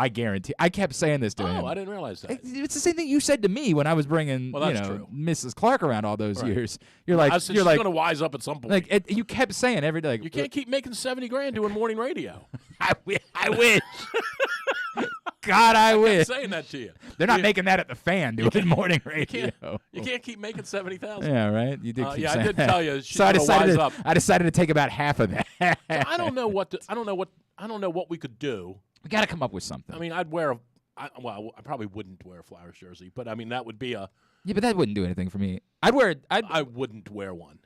Speaker 1: guarantee. I kept saying this to him.
Speaker 2: Oh, I didn't realize that.
Speaker 1: It's the same thing you said to me when I was bringing
Speaker 2: true.
Speaker 1: Mrs. Clark around all those years. You're
Speaker 2: I
Speaker 1: like,
Speaker 2: said, she's gonna wise up at some point.
Speaker 1: Like you kept saying every day. Like,
Speaker 2: you can't keep making 70 grand doing morning radio.
Speaker 1: I wish. God, I wish.
Speaker 2: I'm saying that to you.
Speaker 1: They're not making that at the Fan doing morning radio.
Speaker 2: You can't keep making 70,000.
Speaker 1: Yeah, right. You did. Keep saying
Speaker 2: I did
Speaker 1: that.
Speaker 2: tell you.
Speaker 1: So I decided to take about half of that.
Speaker 2: So I don't know what we could do.
Speaker 1: We got to come up with something.
Speaker 2: I mean, I probably wouldn't wear a Flowers jersey, but I mean that would be a.
Speaker 1: Yeah, but that wouldn't do anything for me. I
Speaker 2: wouldn't wear one.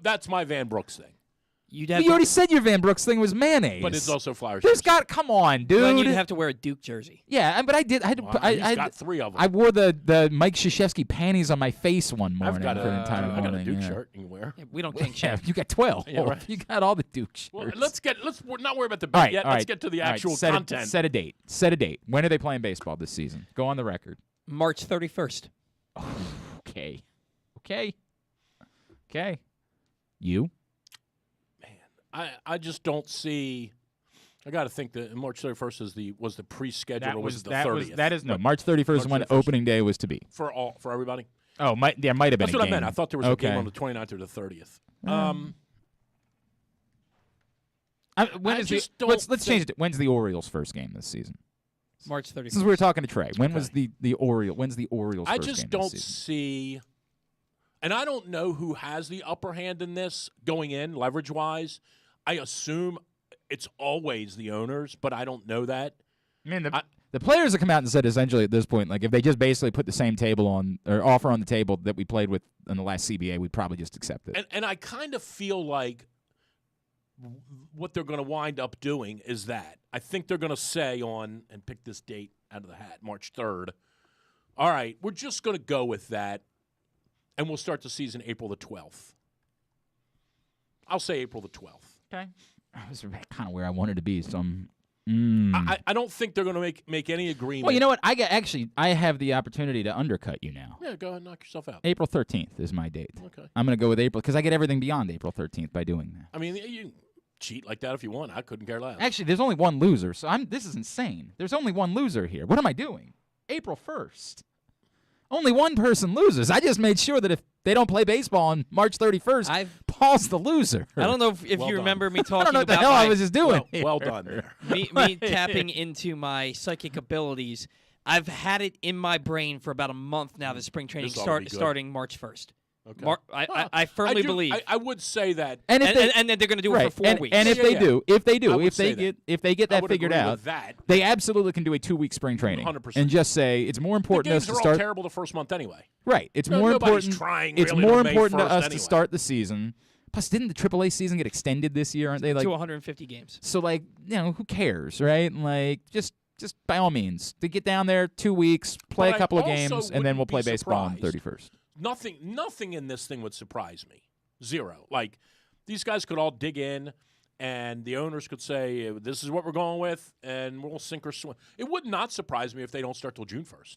Speaker 2: That's my Van Brooks thing.
Speaker 1: You already said your Van Brooks thing was mayonnaise.
Speaker 2: But it's also Flowers.
Speaker 1: Come on, dude.
Speaker 3: Well, you'd have to wear a Duke jersey.
Speaker 1: Yeah, but I did. I
Speaker 2: got 3 of them.
Speaker 1: I wore the Mike Krzyzewski panties on my face one morning.
Speaker 2: I've got
Speaker 1: for an entire morning.
Speaker 2: I got a Duke shirt you can wear.
Speaker 3: Yeah, we don't kink shame.
Speaker 1: You got 12.
Speaker 2: Yeah, right.
Speaker 1: You got all the Duke shirts.
Speaker 2: Well, let's not worry about the bet yet. Let's get to the actual content.
Speaker 1: Set a date. When are they playing baseball this season? Go on the record.
Speaker 3: March 31st.
Speaker 1: Okay. You?
Speaker 2: I just don't see. I got to think that March 31st was the pre-scheduled, or was it the 30th?
Speaker 1: That is March 31st is when
Speaker 2: 31st.
Speaker 1: opening day was to be.
Speaker 2: For everybody?
Speaker 1: Oh, there might have been
Speaker 2: That's
Speaker 1: a
Speaker 2: what
Speaker 1: game.
Speaker 2: I meant. I thought there was a game on the 29th or the 30th.
Speaker 1: Let's change it. When's the Orioles' first game this season?
Speaker 3: March 31st.
Speaker 1: Since we were talking to Trey, when's the Orioles'
Speaker 2: I
Speaker 1: first game
Speaker 2: just don't
Speaker 1: this season?
Speaker 2: see, and I don't know who has the upper hand in this going in leverage-wise. I assume it's always the owners, but I don't know that.
Speaker 1: I mean, the players have come out and said essentially at this point, like if they just basically put the same table on or offer on the table that we played with in the last CBA, we'd probably just accept it.
Speaker 2: And I kind of feel like what they're going to wind up doing is that. I think they're going to say and pick this date out of the hat, March 3rd. All right, we're just going to go with that, and we'll start the season April the 12th. I'll say April the 12th.
Speaker 1: Okay. That was kind of where I wanted to be, so
Speaker 2: I don't think they're going to make any agreement.
Speaker 1: Well, you know what? I have the opportunity to undercut you now.
Speaker 2: Yeah, go ahead and knock yourself out.
Speaker 1: April 13th is my date.
Speaker 2: Okay.
Speaker 1: I'm going to go with April because I get everything beyond April 13th by doing that.
Speaker 2: I mean, you cheat like that if you want. I couldn't care less.
Speaker 1: Actually, there's only one loser, so this is insane. There's only one loser here. What am I doing? April 1st. Only one person loses. I just made sure that if they don't play baseball on March 31st, Paul's the loser.
Speaker 3: I don't know if
Speaker 2: Well
Speaker 3: you
Speaker 2: done.
Speaker 3: remember me talking
Speaker 1: I don't know what the
Speaker 3: about
Speaker 1: hell I was just doing.
Speaker 2: Well done there.
Speaker 3: me tapping into my psychic abilities. I've had it in my brain for about a month now. The spring training
Speaker 2: This ought to be good.
Speaker 3: starting March 1st.
Speaker 2: Okay.
Speaker 3: I firmly believe.
Speaker 2: I would say that.
Speaker 1: And
Speaker 3: And then they're going to do it for 4 weeks.
Speaker 1: And if they do,
Speaker 2: I
Speaker 1: if
Speaker 2: would say
Speaker 1: they get
Speaker 2: I
Speaker 1: that
Speaker 2: would
Speaker 1: figured
Speaker 2: agree
Speaker 1: out,
Speaker 2: with that.
Speaker 1: they absolutely can do a 2-week spring training
Speaker 2: 100%.
Speaker 1: and just say it's more
Speaker 2: The
Speaker 1: important to us
Speaker 2: games
Speaker 1: to
Speaker 2: are all
Speaker 1: start.
Speaker 2: terrible the first month anyway.
Speaker 1: Right, it's
Speaker 2: No-
Speaker 1: more
Speaker 2: nobody's
Speaker 1: important.
Speaker 2: trying
Speaker 1: It's
Speaker 2: really
Speaker 1: more
Speaker 2: till May
Speaker 1: important to
Speaker 2: 1st
Speaker 1: us
Speaker 2: anyway.
Speaker 1: to start the season. Plus, didn't the AAA season get extended this year? Aren't they like
Speaker 3: to 150 games.
Speaker 1: so? Like, who cares, right? Like, just by all means, to get down there 2 weeks, play
Speaker 2: But
Speaker 1: a couple
Speaker 2: I
Speaker 1: of games,
Speaker 2: also
Speaker 1: and then we'll
Speaker 2: wouldn't
Speaker 1: play
Speaker 2: be
Speaker 1: baseball on
Speaker 2: surprised.
Speaker 1: 31st.
Speaker 2: Nothing in this thing would surprise me. Zero. Like, these guys could all dig in, and the owners could say, this is what we're going with, and we'll sink or swim. It would not surprise me if they don't start till June 1st.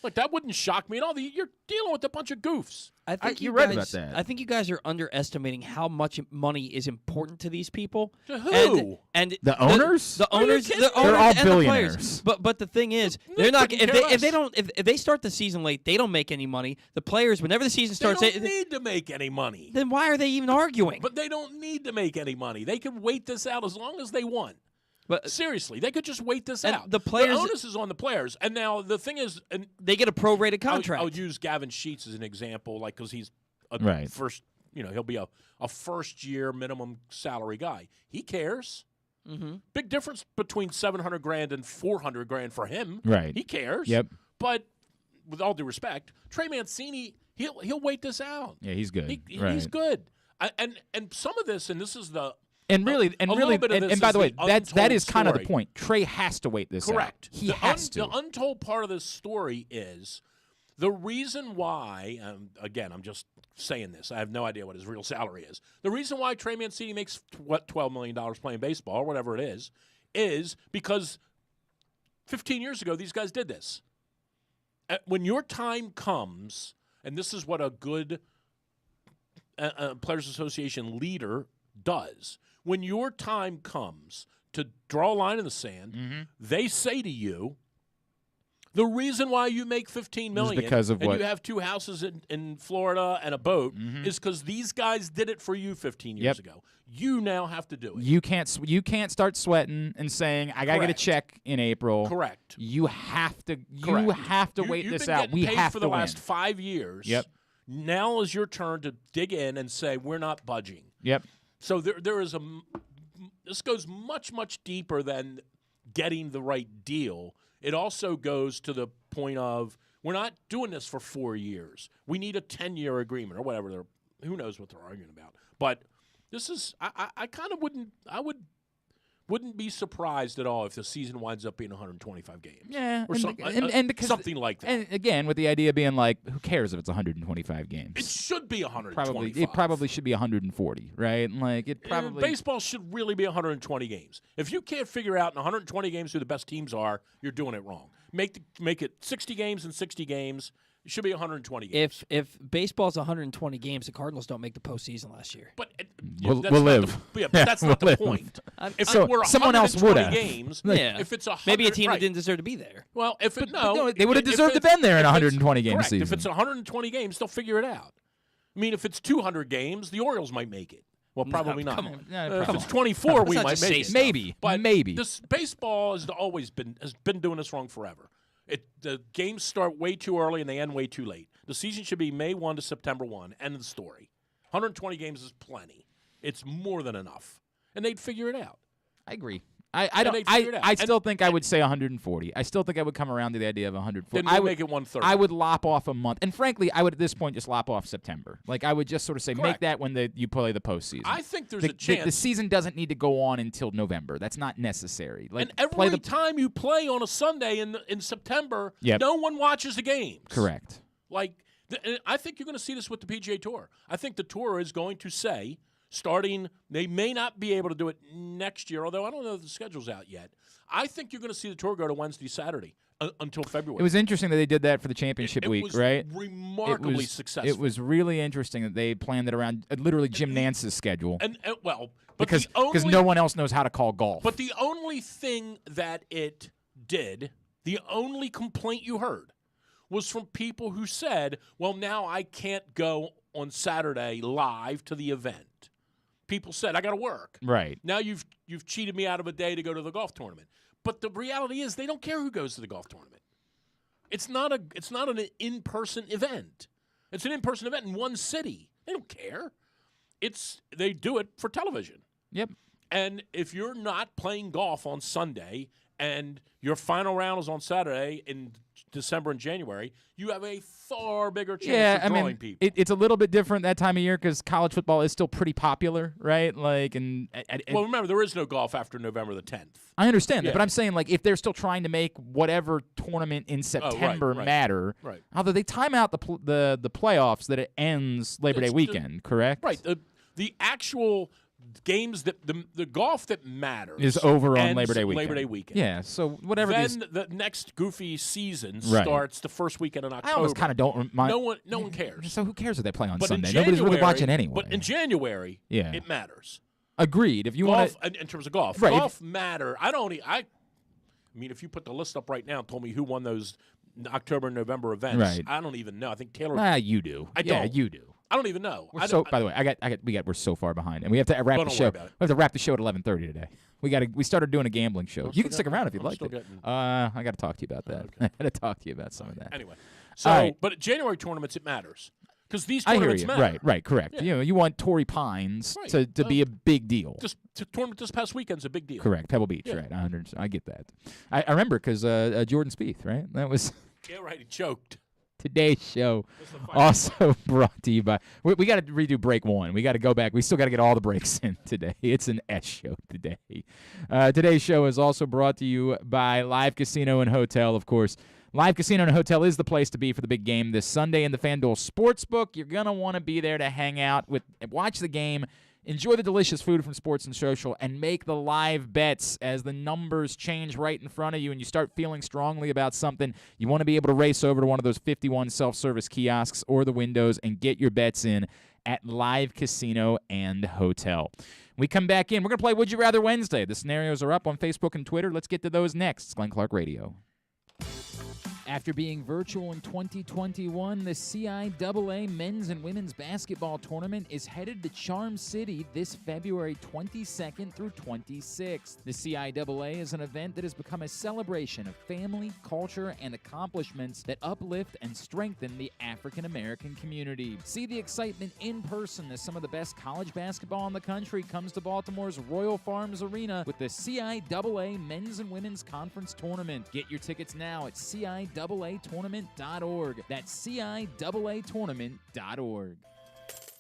Speaker 2: Like, that wouldn't shock me at all. You're dealing with a bunch of goofs.
Speaker 3: I think
Speaker 1: you're
Speaker 3: you
Speaker 1: right
Speaker 3: guys,
Speaker 1: about that.
Speaker 3: I think you guys are underestimating how much money is important to these people.
Speaker 2: To who?
Speaker 3: And
Speaker 1: The owners?
Speaker 3: the
Speaker 2: Are you
Speaker 3: owners,
Speaker 2: kidding
Speaker 3: the
Speaker 2: me?
Speaker 3: owners,
Speaker 1: They're all
Speaker 3: and the
Speaker 1: billionaires.
Speaker 3: players. But the thing is,
Speaker 2: They
Speaker 3: they're not.
Speaker 2: couldn't
Speaker 3: If
Speaker 2: care
Speaker 3: they
Speaker 2: less.
Speaker 3: don't, if they start the season late, they don't make any money. The players, whenever the season starts,
Speaker 2: They don't need to make any money.
Speaker 3: then why are they even arguing?
Speaker 2: But they don't need to make any money. They can wait this out as long as they want.
Speaker 3: But
Speaker 2: Seriously, they could just wait this
Speaker 3: And
Speaker 2: out.
Speaker 3: the players-
Speaker 2: onus is on the players. And now the thing is, and
Speaker 3: they get a prorated contract.
Speaker 2: I'll use Gavin Sheets as an example, like because he's a
Speaker 1: Right.
Speaker 2: first. He'll be a first-year minimum salary guy. He cares.
Speaker 3: Mhm.
Speaker 2: Big difference between $700,000 and $400,000 for him.
Speaker 1: Right.
Speaker 2: He cares.
Speaker 1: Yep.
Speaker 2: But with all due respect, Trey Mancini, he'll wait this out.
Speaker 1: Yeah, he's good.
Speaker 2: He's good. And some of this, and this is the.
Speaker 1: And really,
Speaker 2: a little bit of this
Speaker 1: and by
Speaker 2: is
Speaker 1: the way, that
Speaker 2: untold
Speaker 1: is kind of the
Speaker 2: story.
Speaker 1: point. Trey has to wait this out.
Speaker 2: Correct.
Speaker 1: He
Speaker 2: The
Speaker 1: has to.
Speaker 2: The untold part of this story is the reason why, again, I'm just saying this. I have no idea what his real salary is. The reason why Trey Mancini makes, $12 million playing baseball, or whatever it is because 15 years ago, these guys did this. When your time comes, and this is what a good Players Association leader does. When your time comes to draw a line in the sand, they say to you, the reason why you make $15 million
Speaker 1: because of
Speaker 2: and
Speaker 1: what-
Speaker 2: you have 2 houses in Florida and a boat is because these guys did it for you 15 years ago. You now have to do it.
Speaker 1: You can't start sweating and saying I gotta get a
Speaker 2: Correct.
Speaker 1: check in April.
Speaker 2: Correct.
Speaker 1: You have to. You
Speaker 2: Correct.
Speaker 1: have to
Speaker 2: You-
Speaker 1: wait
Speaker 2: you've
Speaker 1: this
Speaker 2: been
Speaker 1: out.
Speaker 2: getting
Speaker 1: We
Speaker 2: paid
Speaker 1: have
Speaker 2: for
Speaker 1: to
Speaker 2: the
Speaker 1: win.
Speaker 2: last 5 years.
Speaker 1: Yep.
Speaker 2: Now is your turn to dig in and say we're not budging.
Speaker 1: Yep.
Speaker 2: So there is this goes much, much deeper than getting the right deal. It also goes to the point of we're not doing this for 4 years. We need a 10-year agreement or whatever. Who knows what they're arguing about. But this is I kind of wouldn't be surprised at all if the season winds up being 125 games.
Speaker 1: Yeah,
Speaker 2: Or
Speaker 1: and because
Speaker 2: something like that.
Speaker 1: And again, with the idea being like, who cares if it's 125 games?
Speaker 2: It should be 125.
Speaker 1: It probably should be 140, right? Like it probably.
Speaker 2: Baseball should really be 120 games. If you can't figure out in 120 games who the best teams are, you're doing it wrong. Make it 60 games and 60 games. It should be 120 games.
Speaker 3: If baseball's 120 games, the Cardinals don't make the postseason last year.
Speaker 2: But
Speaker 1: We'll
Speaker 2: that's not
Speaker 1: live.
Speaker 2: but that's not the
Speaker 1: We'll
Speaker 2: point. If
Speaker 1: So
Speaker 2: it were
Speaker 1: someone else
Speaker 2: 120
Speaker 1: would've.
Speaker 2: games,
Speaker 3: Yeah.
Speaker 2: if it's 100,
Speaker 3: Maybe a team
Speaker 2: right.
Speaker 3: that didn't deserve to be there.
Speaker 2: Well, if it,
Speaker 1: No, they would have
Speaker 2: if
Speaker 1: deserved to
Speaker 2: it's-
Speaker 1: been there in a
Speaker 2: if it's-
Speaker 1: 120 game
Speaker 2: correct.
Speaker 1: season.
Speaker 2: If it's 120 games, they'll figure it out. I mean, if it's 200 games, the Orioles might make it. Well, probably not.
Speaker 3: come on.
Speaker 1: No,
Speaker 2: If
Speaker 1: probably
Speaker 2: it's 24,
Speaker 3: Let's
Speaker 2: we
Speaker 3: not
Speaker 2: might
Speaker 3: just
Speaker 2: make
Speaker 3: say
Speaker 2: it.
Speaker 3: stuff.
Speaker 2: But
Speaker 1: maybe.
Speaker 2: This baseball has been doing this wrong forever. The games start way too early and they end way too late. The season should be May 1 to September 1. End of the story. 120 games is plenty. It's more than enough, and they'd figure it out.
Speaker 1: I agree.
Speaker 2: And
Speaker 1: I
Speaker 2: they'd figure it out.
Speaker 1: I still think I would say 140. I still think I would come around to the idea of 140.
Speaker 2: Then we'll make it 130.
Speaker 1: I would lop off a month, and frankly, I would at this point just lop off September. Like I would just sort of say,
Speaker 2: Correct.
Speaker 1: make that when you play the postseason.
Speaker 2: I think there's
Speaker 1: the,
Speaker 2: a chance.
Speaker 1: the season doesn't need to go on until November. That's not necessary. Like
Speaker 2: and
Speaker 1: play
Speaker 2: every
Speaker 1: the
Speaker 2: time you play on a Sunday in September,
Speaker 1: Yep.
Speaker 2: no one watches the games.
Speaker 1: correct.
Speaker 2: Like, and I think you're going to see this with the PGA Tour. I think the Tour is going to say, starting, they may not be able to do it next year, although I don't know if the schedule's out yet. I think you're going to see the Tour go to Wednesday, Saturday until February.
Speaker 1: It was interesting that they did that for the championship
Speaker 2: It
Speaker 1: week,
Speaker 2: was
Speaker 1: right?
Speaker 2: remarkably successful.
Speaker 1: It was really interesting that they planned it around literally Jim Nance's schedule
Speaker 2: and well, but
Speaker 1: because
Speaker 2: the only,
Speaker 1: no one else knows how to call golf.
Speaker 2: But the only thing that it did, the only complaint you heard, was from people who said, well, now I can't go on Saturday live to the event. People said, I got to work.
Speaker 1: right.
Speaker 2: Now you've cheated me out of a day to go to the golf tournament. But the reality is they don't care who goes to the golf tournament. It's not an in-person event. It's an in-person event in one city. They don't care. They do it for television.
Speaker 1: Yep.
Speaker 2: And if you're not playing golf on Sunday and your final round is on Saturday in December and January, you have a far bigger chance of drawing people.
Speaker 1: It's a little bit different that time of year because college football is still pretty popular, right? Like,
Speaker 2: Well, remember, there is no golf after November the 10th.
Speaker 1: I understand that,
Speaker 2: Yeah.
Speaker 1: but I'm saying like if they're still trying to make whatever tournament in September
Speaker 2: right.
Speaker 1: matter,
Speaker 2: Right.
Speaker 1: although they time out the playoffs that it ends Labor Day
Speaker 2: It's
Speaker 1: weekend, correct?
Speaker 2: Right. The actual games that the golf that matters
Speaker 1: Is over on
Speaker 2: ends
Speaker 1: Labor Day weekend.
Speaker 2: Labor Day weekend.
Speaker 1: Yeah. So whatever.
Speaker 2: Then the next goofy season
Speaker 1: Right.
Speaker 2: starts the first weekend in October.
Speaker 1: I almost kind of don't mind.
Speaker 2: No one cares.
Speaker 1: So who cares if they play on
Speaker 2: But
Speaker 1: Sunday?
Speaker 2: in
Speaker 1: Nobody's
Speaker 2: January,
Speaker 1: really watching anyway.
Speaker 2: But in January,
Speaker 1: Yeah.
Speaker 2: it matters.
Speaker 1: Agreed. If you want
Speaker 2: Golf in terms of golf,
Speaker 1: Right, if-
Speaker 2: golf matter. I mean, if you put the list up right now and told me who won those October and November events,
Speaker 1: Right.
Speaker 2: I don't even know. I think Taylor.
Speaker 1: you do.
Speaker 2: I
Speaker 1: Yeah,
Speaker 2: don't.
Speaker 1: you do.
Speaker 2: I don't even know.
Speaker 1: By the way, we're so far behind, and we have to wrap the
Speaker 2: Don't
Speaker 1: show.
Speaker 2: worry
Speaker 1: We
Speaker 2: about it.
Speaker 1: have to wrap the show at 11:30 today. We started doing a gambling show. You can stick around if you'd
Speaker 2: I'm
Speaker 1: like
Speaker 2: still
Speaker 1: to.
Speaker 2: getting-
Speaker 1: I got to talk to you about that.
Speaker 2: Okay.
Speaker 1: I got to talk to you about some of that.
Speaker 2: Anyway, so
Speaker 1: All right.
Speaker 2: but at January tournaments it matters because these
Speaker 1: I hear
Speaker 2: tournaments
Speaker 1: you.
Speaker 2: matter.
Speaker 1: Right, correct.
Speaker 2: Yeah.
Speaker 1: You want Torrey Pines
Speaker 2: Right.
Speaker 1: to be a big deal.
Speaker 2: Tournament this past weekend's a big deal.
Speaker 1: Correct. Pebble Beach,
Speaker 2: Yeah.
Speaker 1: right? I get that. I remember because Jordan Spieth, right? That was
Speaker 2: Yeah, right. He choked.
Speaker 1: today's show.
Speaker 2: That's the fight.
Speaker 1: Also brought to you by. We got to redo break one. We got to go back. We still got to get all the breaks in today. It's an S show today. Today's show is also brought to you by Live Casino and Hotel, of course. Live Casino and Hotel is the place to be for the big game this Sunday in the FanDuel Sportsbook. You're going to want to be there to hang out, watch the game, enjoy the delicious food from Sports and Social, and make the live bets as the numbers change right in front of you and you start feeling strongly about something. You want to be able to race over to one of those 51 self-service kiosks or the windows and get your bets in at Live Casino and Hotel. When we come back in, we're going to play Would You Rather Wednesday. The scenarios are up on Facebook and Twitter. Let's get to those next. It's Glenn Clark Radio. After being virtual in 2021, the CIAA men's and women's basketball tournament is headed to Charm City this February 22nd through 26th. The CIAA is an event that has become a celebration of family, culture, and accomplishments that uplift and strengthen the African American community. See the excitement in person as some of the best college basketball in the country comes to Baltimore's Royal Farms Arena with the CIAA Men's and Women's Conference Tournament. Get your tickets now at CIAAtournament.org. That's CIAAtournament.org.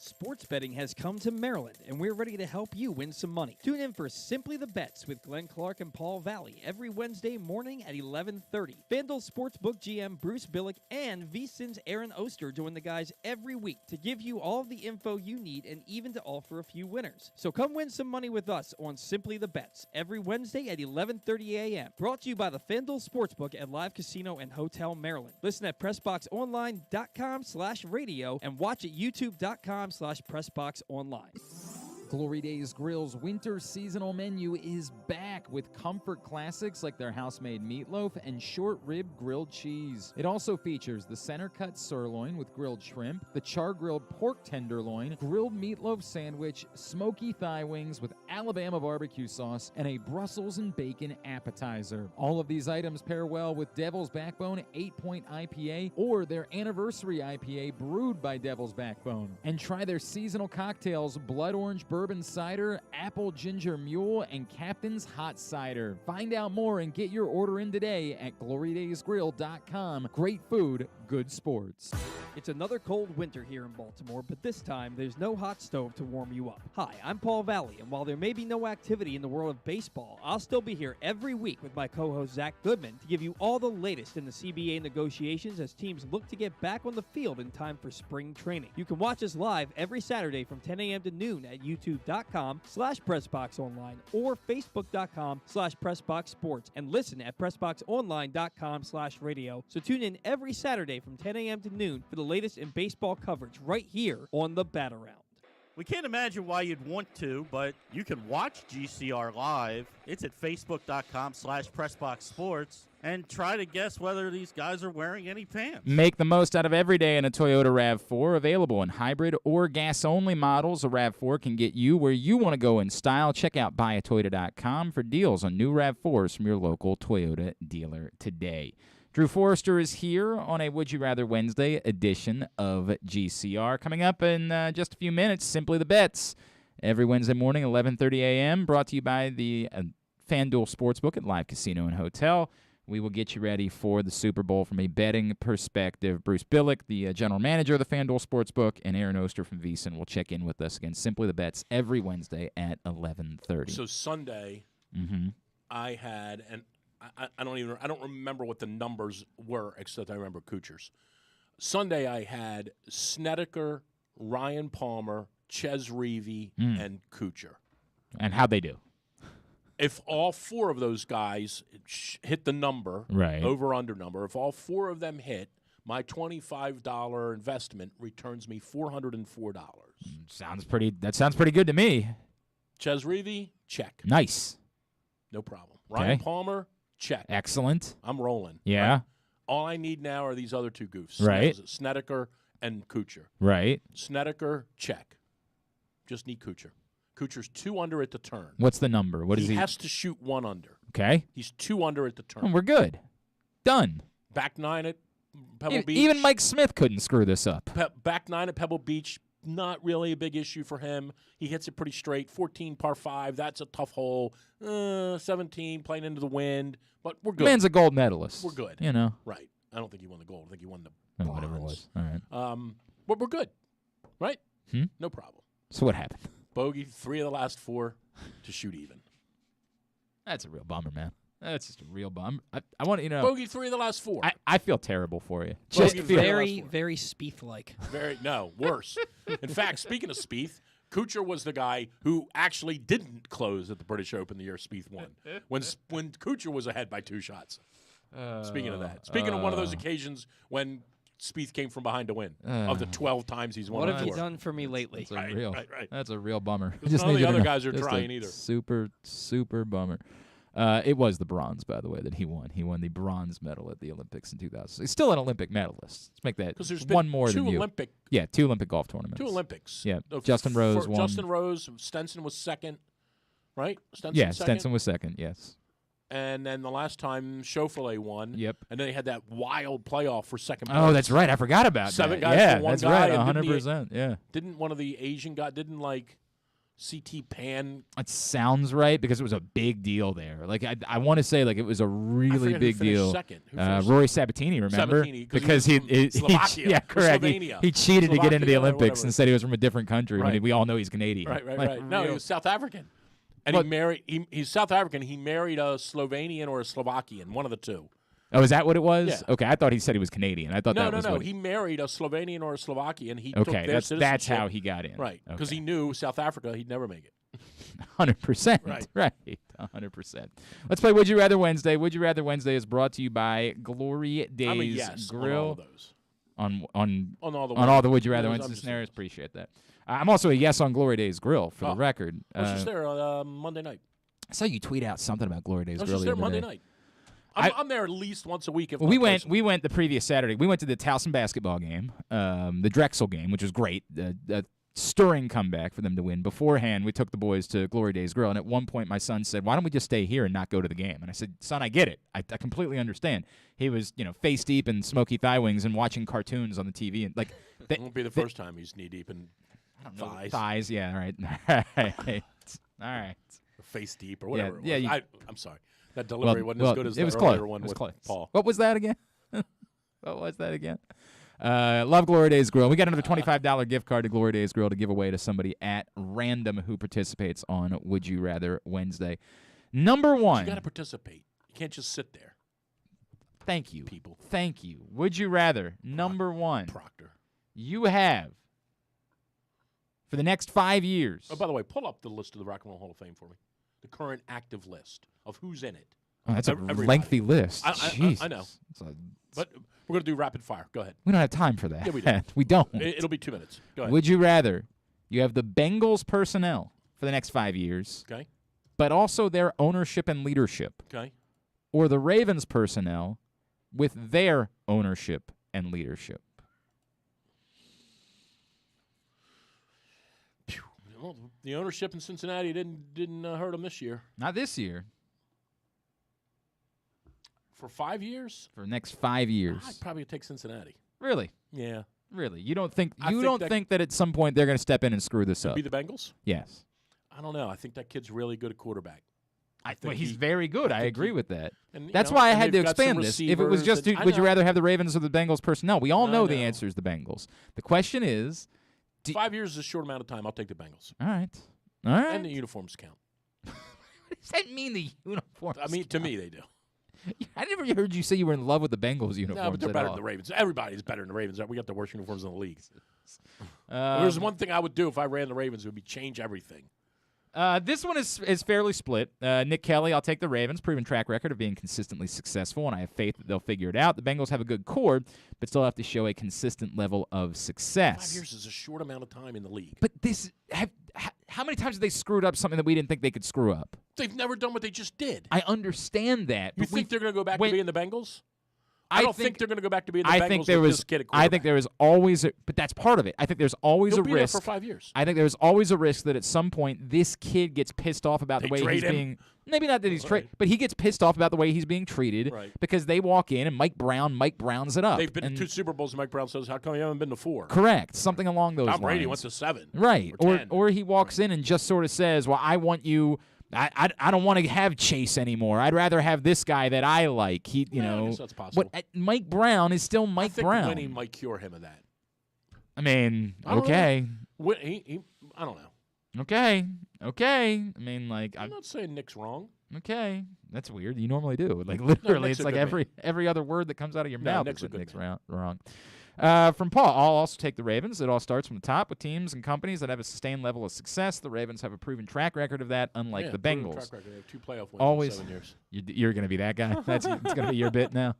Speaker 3: Sports betting has come to Maryland, and we're ready to help you win some money. Tune in for Simply the Bets with Glenn Clark and Paul Valley every Wednesday morning at 11:30. FanDuel Sportsbook GM Bruce Billick and VSiN's Aaron Oster join the guys every week to give you all of the info you need and even to offer a few winners. So come win some money with us on Simply the Bets every Wednesday at 11:30 a.m. Brought to you by the FanDuel Sportsbook at Live Casino and Hotel Maryland. Listen at PressBoxOnline.com/radio and watch at YouTube.com/PressBoxOnline.
Speaker 1: Glory Days Grill's winter seasonal menu is back with comfort classics like their house-made meatloaf and short rib grilled cheese. It also features the center-cut sirloin with grilled shrimp, the char-grilled pork tenderloin, grilled meatloaf sandwich, smoky thigh wings with Alabama barbecue sauce, and a Brussels and bacon appetizer. All of these items pair well with Devil's Backbone 8-Point IPA or their anniversary IPA brewed by Devil's Backbone. And try their seasonal cocktails, Blood Orange Bourbon Cider, Apple Ginger Mule, and Captain's Hot Cider. Find out more and get your order in today at glorydaysgrill.com. Great food, good sports.
Speaker 3: It's another cold winter here in Baltimore, but this time there's no hot stove to warm you up. Hi, I'm Paul Valley, and while there may be no activity in the world of baseball, I'll still be here every week with my co-host Zach Goodman to give you all the latest in the CBA negotiations as teams look to get back on the field in time for spring training. You can watch us live every Saturday from 10 a.m. to noon at youtube.com/PressBoxOnline or Facebook.com/PressBoxSports and listen at PressBoxOnline.com/radio. So tune in every Saturday from 10 a.m. to noon for the latest in baseball coverage right here on the Bat Around.
Speaker 5: We can't imagine why you'd want to, but you can watch GCR live. It's at Facebook.com/PressBoxSports and try to guess whether these guys are wearing any pants.
Speaker 1: Make the most out of every day in a Toyota RAV4, available in hybrid or gas-only models. A RAV4 can get you where you want to go in style. Check out buyatoyota.com for deals on new RAV4s from your local Toyota dealer today. Drew Forrester is here on a Would You Rather Wednesday edition of GCR. Coming up in just a few minutes, Simply the Bets. Every Wednesday morning, 11:30 a.m., brought to you by the FanDuel Sportsbook at Live Casino and Hotel. We will get you ready for the Super Bowl from a betting perspective. Bruce Billick, the general manager of the FanDuel Sportsbook, and Aaron Oster from VSiN will check in with us again. Simply the Bets every Wednesday at 11:30.
Speaker 2: So Sunday, I had I don't remember what the numbers were, except I remember Kuchar's. Sunday I had Snedeker, Ryan Palmer, Ches Reavie, and Kuchar.
Speaker 1: And how'd they do?
Speaker 2: If all four of those guys hit the number,
Speaker 1: right,
Speaker 2: over-under number, if all four of them hit, my $25 investment returns me $404.
Speaker 1: That sounds pretty good to me.
Speaker 2: Ches Reavie, check.
Speaker 1: Nice.
Speaker 2: No problem. Ryan Palmer, check.
Speaker 1: Excellent.
Speaker 2: I'm rolling.
Speaker 1: Yeah.
Speaker 2: Right? All I need now are these other two goofs.
Speaker 1: Right.
Speaker 2: Snedeker and Kuchar.
Speaker 1: Right.
Speaker 2: Snedeker, check. Just need Kuchar. Kuchar's 2 under at the turn.
Speaker 1: What's the number? What is he?
Speaker 2: He has to shoot 1 under.
Speaker 1: Okay.
Speaker 2: He's 2 under at the turn.
Speaker 1: Oh, we're good. Done.
Speaker 2: Back 9 at Pebble Beach.
Speaker 1: Even Mike Smith couldn't screw this up.
Speaker 2: Back 9 at Pebble Beach, not really a big issue for him. He hits it pretty straight. 14 par 5, that's a tough hole. 17 playing into the wind, but we're good.
Speaker 1: Man's a gold medalist.
Speaker 2: We're good.
Speaker 1: You know.
Speaker 2: Right. I don't think he won the gold. I think he won the bronze.
Speaker 1: Whatever it was. All right.
Speaker 2: But we're good. Right? No problem.
Speaker 1: So what happened?
Speaker 2: Bogey 3 of the last 4 to shoot even.
Speaker 1: That's a real bummer, man. That's just a real bummer. I want to,
Speaker 2: Bogey 3 of the last 4.
Speaker 1: I feel terrible for you.
Speaker 2: Just
Speaker 3: very Spieth-like.
Speaker 2: Worse. In fact, speaking of Spieth, Kuchar was the guy who actually didn't close at the British Open the year Spieth won. when Kuchar was ahead by 2 shots. Speaking of that. Speaking of one of those occasions when Spieth came from behind to win. Of the 12 times he's won.
Speaker 3: What have you done for me lately?
Speaker 2: Right.
Speaker 1: That's a real bummer.
Speaker 2: None of the other guys are trying either.
Speaker 1: Super, super bummer. It was the bronze, by the way, that he won. He won the bronze medal at the Olympics in 2000. He's still an Olympic medalist. Let's make that one more than you. 2 Olympic golf tournaments.
Speaker 2: 2 Olympics.
Speaker 1: Yeah. Justin Rose won.
Speaker 2: Justin Rose. Stenson was second, right?
Speaker 1: Stenson was second, yes.
Speaker 2: And then the last time, Schauffele won.
Speaker 1: Yep.
Speaker 2: And then they had that wild playoff for second place.
Speaker 1: Oh, that's right. I forgot about
Speaker 2: 7
Speaker 1: that.
Speaker 2: guys for one
Speaker 1: that's
Speaker 2: guy.
Speaker 1: Right. 100%. Yeah.
Speaker 2: Didn't one of the Asian guys, CT Pan.
Speaker 1: It sounds right because it was a big deal there. Like I want to say like it was a really big deal.
Speaker 2: Second. Who finished?
Speaker 1: Rory Sabatini, remember?
Speaker 2: Sabatini,
Speaker 1: because
Speaker 2: he Slovakia,
Speaker 1: yeah, correct.
Speaker 2: Slovenia.
Speaker 1: He cheated to get into the
Speaker 2: Slovakia or
Speaker 1: Olympics
Speaker 2: whatever.
Speaker 1: and said he was from a different country when
Speaker 2: Right.
Speaker 1: we all know he's Canadian.
Speaker 2: Right. No, he was South African. And he married. He's South African. He married a Slovenian or a Slovakian, one of the two.
Speaker 1: Oh, is that what it was?
Speaker 2: Yeah.
Speaker 1: Okay, I thought he said he was Canadian. I thought that was
Speaker 2: No.
Speaker 1: what
Speaker 2: He married a Slovenian or a Slovakian. He took
Speaker 1: Okay,
Speaker 2: their
Speaker 1: that's
Speaker 2: citizenship.
Speaker 1: how he got in.
Speaker 2: Right, because
Speaker 1: Okay.
Speaker 2: he knew South Africa, he'd never make it.
Speaker 1: 100%.
Speaker 2: Right.
Speaker 1: 100%. Let's play Would You Rather Wednesday. Would You Rather Wednesday is brought to you by Glory Days
Speaker 2: I'm a yes
Speaker 1: Grill.
Speaker 2: on all of those.
Speaker 1: On
Speaker 2: all the
Speaker 1: Would You Rather
Speaker 2: I'm
Speaker 1: Wednesday
Speaker 2: just
Speaker 1: scenarios.
Speaker 2: saying.
Speaker 1: Appreciate that. I'm also a yes on Glory Days Grill for the record.
Speaker 2: I was just there on Monday night.
Speaker 1: I saw you tweet out something about Glory Days
Speaker 2: I was
Speaker 1: Grill
Speaker 2: just
Speaker 1: the
Speaker 2: there
Speaker 1: other
Speaker 2: Monday
Speaker 1: day.
Speaker 2: night. I'm there at least once a week. If
Speaker 1: Well,
Speaker 2: not
Speaker 1: we
Speaker 2: twice.
Speaker 1: went the previous Saturday. We went to the Towson basketball game, the Drexel game, which was great. A stirring comeback for them to win. Beforehand, we took the boys to Glory Days Grill, and at one point my son said, "Why don't we just stay here and not go to the game?" And I said, "Son, I get it. I completely understand." He was, face deep in smoky thigh wings and watching cartoons on the TV, and like
Speaker 2: It won't be the first time he's knee deep in thighs.
Speaker 1: thighs. Yeah, all right, all right.
Speaker 2: Or face deep or whatever.
Speaker 1: Yeah,
Speaker 2: it was.
Speaker 1: yeah,
Speaker 2: I'm sorry. That delivery wasn't as good as
Speaker 1: it was
Speaker 2: the
Speaker 1: close.
Speaker 2: earlier one
Speaker 1: It was
Speaker 2: with
Speaker 1: close.
Speaker 2: Paul.
Speaker 1: What was that again? Love Glory Days Grill. We got another $25 gift card to Glory Days Grill to give away to somebody at random who participates on Would You Rather Wednesday. Number one.
Speaker 2: You got to participate. You can't just sit there.
Speaker 1: Thank you.
Speaker 2: People.
Speaker 1: Thank you. Would you rather? Number one.
Speaker 2: Proctor.
Speaker 1: You have, for the next 5 years.
Speaker 2: Oh, by the way, pull up the list of the Rock and Roll Hall of Fame for me. The current active list of who's in it.
Speaker 1: Oh, that's a
Speaker 2: everybody.
Speaker 1: lengthy list.
Speaker 2: I know.
Speaker 1: It's a-
Speaker 2: But we're going to do rapid fire. Go ahead.
Speaker 1: we don't have time for that.
Speaker 2: Yeah, we do.
Speaker 1: We don't.
Speaker 2: It'll be 2 minutes. Go ahead.
Speaker 1: Would you rather you have the Bengals personnel for the next 5 years,
Speaker 2: Okay.
Speaker 1: but also their ownership and leadership,
Speaker 2: Okay.
Speaker 1: or the Ravens personnel with their ownership and leadership?
Speaker 2: Well, the ownership in Cincinnati didn't hurt them this year.
Speaker 1: Not this year.
Speaker 2: For 5 years,
Speaker 1: For the next 5 years.
Speaker 2: I'd probably take Cincinnati.
Speaker 1: Really?
Speaker 2: Yeah.
Speaker 1: Really? You don't think
Speaker 2: I think
Speaker 1: think that at some point they're going to step in and screw this up?
Speaker 2: Be the Bengals?
Speaker 1: Yes.
Speaker 2: I don't know. I think that kid's really good at quarterback.
Speaker 1: Well, he's very good. I
Speaker 2: think
Speaker 1: agree
Speaker 2: he-
Speaker 1: with that.
Speaker 2: And,
Speaker 1: That's why I
Speaker 2: and
Speaker 1: had to
Speaker 2: they've got some
Speaker 1: expand this. If it was
Speaker 2: receivers
Speaker 1: just,
Speaker 2: and- I
Speaker 1: would you
Speaker 2: know.
Speaker 1: rather have the Ravens or the Bengals personnel? We all
Speaker 2: I
Speaker 1: know the
Speaker 2: know.
Speaker 1: answer is the Bengals. The question is,
Speaker 2: 5 years is a short amount of time. I'll take the Bengals.
Speaker 1: all right. All right.
Speaker 2: And the uniforms count.
Speaker 1: What does that mean, the uniforms?
Speaker 2: I mean, to me, they do.
Speaker 1: I never heard you say you were in love with the Bengals uniforms.
Speaker 2: No, but they're
Speaker 1: at
Speaker 2: better
Speaker 1: all.
Speaker 2: than the Ravens. Everybody's better than the Ravens. We got the worst uniforms in the league. If
Speaker 1: Um,
Speaker 2: there's one thing I would do if I ran the Ravens, it would be change everything.
Speaker 1: This one is fairly split. Nick Kelly, I'll take the Ravens. Proven track record of being consistently successful, and I have faith that they'll figure it out. The Bengals have a good core, but still have to show a consistent level of success.
Speaker 2: 5 years is a short amount of time in the league.
Speaker 1: But how many times have they screwed up something that we didn't think they could screw up?
Speaker 2: They've never done what they just did.
Speaker 1: I understand that.
Speaker 2: You
Speaker 1: but
Speaker 2: think they're going to go back to being the Bengals? I don't think they're going to go back to being the Bengals with this kid at
Speaker 1: I think
Speaker 2: quarterback.
Speaker 1: there is always, but that's part of it. I think there's always
Speaker 2: He'll
Speaker 1: a
Speaker 2: be there
Speaker 1: risk.
Speaker 2: for 5 years.
Speaker 1: I think there's always a risk that at some point this kid gets pissed off about
Speaker 2: They
Speaker 1: the way
Speaker 2: trade
Speaker 1: he's
Speaker 2: him.
Speaker 1: being. Maybe not that he's
Speaker 2: Right.
Speaker 1: traded, but he gets pissed off about the way he's being treated
Speaker 2: Right.
Speaker 1: because they walk in and Mike Browns it up.
Speaker 2: They've been
Speaker 1: and
Speaker 2: to 2 Super Bowls, and Mike Brown says, how come you haven't been to 4?
Speaker 1: correct, something along those
Speaker 2: Tom
Speaker 1: lines.
Speaker 2: Brady went to 7.
Speaker 1: Right,
Speaker 2: or 10.
Speaker 1: or he walks in and just sort of says, "Well, I want you." I don't want to have Chase anymore. I'd rather have this guy that I like. He, you
Speaker 2: Yeah, I
Speaker 1: know,
Speaker 2: guess that's possible.
Speaker 1: But Mike Brown is still
Speaker 2: I
Speaker 1: Mike
Speaker 2: think
Speaker 1: Brown.
Speaker 2: winning might cure him of that.
Speaker 1: I mean,
Speaker 2: I don't
Speaker 1: okay,
Speaker 2: I don't know.
Speaker 1: okay. I mean, like,
Speaker 2: I'm not saying Nick's wrong.
Speaker 1: okay, that's weird. You normally do. Like literally,
Speaker 2: Nick's
Speaker 1: it's
Speaker 2: a
Speaker 1: like
Speaker 2: good
Speaker 1: every other word that comes out of your
Speaker 2: No,
Speaker 1: mouth
Speaker 2: Nick's
Speaker 1: is
Speaker 2: a
Speaker 1: that
Speaker 2: good
Speaker 1: Nick's
Speaker 2: man.
Speaker 1: wrong. From Paul, I'll also take the Ravens. It all starts from the top with teams and companies that have a sustained level of success. The Ravens have a proven track record of that, unlike
Speaker 2: Yeah,
Speaker 1: the
Speaker 2: proven
Speaker 1: Bengals.
Speaker 2: track record. They have 2 playoff wins
Speaker 1: Always-
Speaker 2: in 7 years.
Speaker 1: You're going to be that guy. It's going to be your bit now.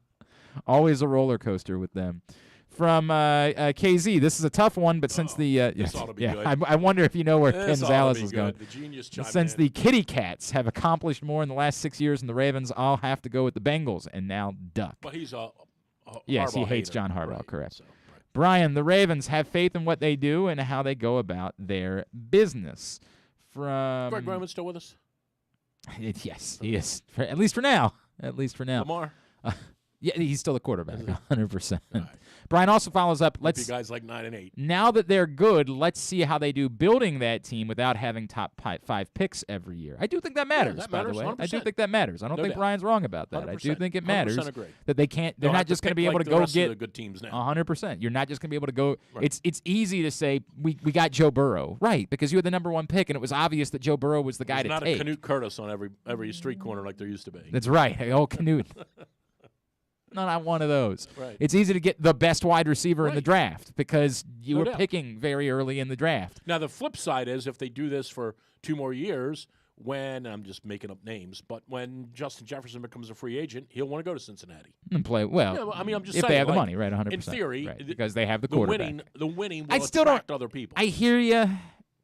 Speaker 1: Always a roller coaster with them. From KZ, this is a tough one, but since the
Speaker 2: this ought to be good.
Speaker 1: I wonder if you know where
Speaker 2: This ought to
Speaker 1: Gonzalez
Speaker 2: be
Speaker 1: is
Speaker 2: good.
Speaker 1: going.
Speaker 2: The genius chimed
Speaker 1: Since
Speaker 2: in.
Speaker 1: the Kitty Cats have accomplished more in the last 6 years than the Ravens, I'll have to go with the Bengals and now duck.
Speaker 2: Well, he's a
Speaker 1: Yes, he
Speaker 2: Harbaugh
Speaker 1: hates
Speaker 2: hater.
Speaker 1: John Harbaugh,
Speaker 2: Right,
Speaker 1: correct.
Speaker 2: so, right.
Speaker 1: Brian, the Ravens have faith in what they do and how they go about their business. From
Speaker 2: Greg Roman's still with us?
Speaker 1: yes, he is. At least for now. At least for now.
Speaker 2: Lamar?
Speaker 1: Yeah, he's still the quarterback,
Speaker 2: Is he?
Speaker 1: 100%.
Speaker 2: All right.
Speaker 1: Brian also follows up,
Speaker 2: Hope you guys like 9-8.
Speaker 1: now that they're good, let's see how they do building that team without having top 5 picks every year. I do think that matters,
Speaker 2: that
Speaker 1: by
Speaker 2: matters,
Speaker 1: the way. I do
Speaker 2: 100%.
Speaker 1: think that matters. I don't
Speaker 2: No
Speaker 1: think
Speaker 2: doubt.
Speaker 1: Brian's wrong about that. I do
Speaker 2: 100%.
Speaker 1: think it matters
Speaker 2: 100% agree.
Speaker 1: that they can't. They're
Speaker 2: They'll
Speaker 1: not
Speaker 2: have to
Speaker 1: just going to
Speaker 2: pick
Speaker 1: be able
Speaker 2: like
Speaker 1: to
Speaker 2: the
Speaker 1: go
Speaker 2: rest of
Speaker 1: get
Speaker 2: the good teams now.
Speaker 1: 100%. You're not just going to be able to go.
Speaker 2: Right.
Speaker 1: It's easy to say we got Joe Burrow, right? Because you had the number 1 pick, and it was obvious that Joe Burrow was the guy
Speaker 2: There's
Speaker 1: to
Speaker 2: not
Speaker 1: take.
Speaker 2: a Canute Curtis on every street corner like there used to be.
Speaker 1: That's right. Hey, old Canute. No, not one of those.
Speaker 2: Right.
Speaker 1: It's easy to get the best wide receiver in the
Speaker 2: Right.
Speaker 1: draft because you
Speaker 2: No
Speaker 1: were
Speaker 2: doubt.
Speaker 1: picking very early in the draft.
Speaker 2: Now, the flip side is if they do this for 2 more years, when, I'm just making up names, but when Justin Jefferson becomes a free agent, he'll want to go to Cincinnati.
Speaker 1: And play well.
Speaker 2: Yeah, I mean, I'm just
Speaker 1: if
Speaker 2: saying.
Speaker 1: they have the
Speaker 2: like,
Speaker 1: money, right? 100%.
Speaker 2: In theory,
Speaker 1: right, because they have the
Speaker 2: the
Speaker 1: quarterback.
Speaker 2: winning
Speaker 1: I
Speaker 2: will
Speaker 1: still don't-
Speaker 2: attract other people.
Speaker 1: I hear you.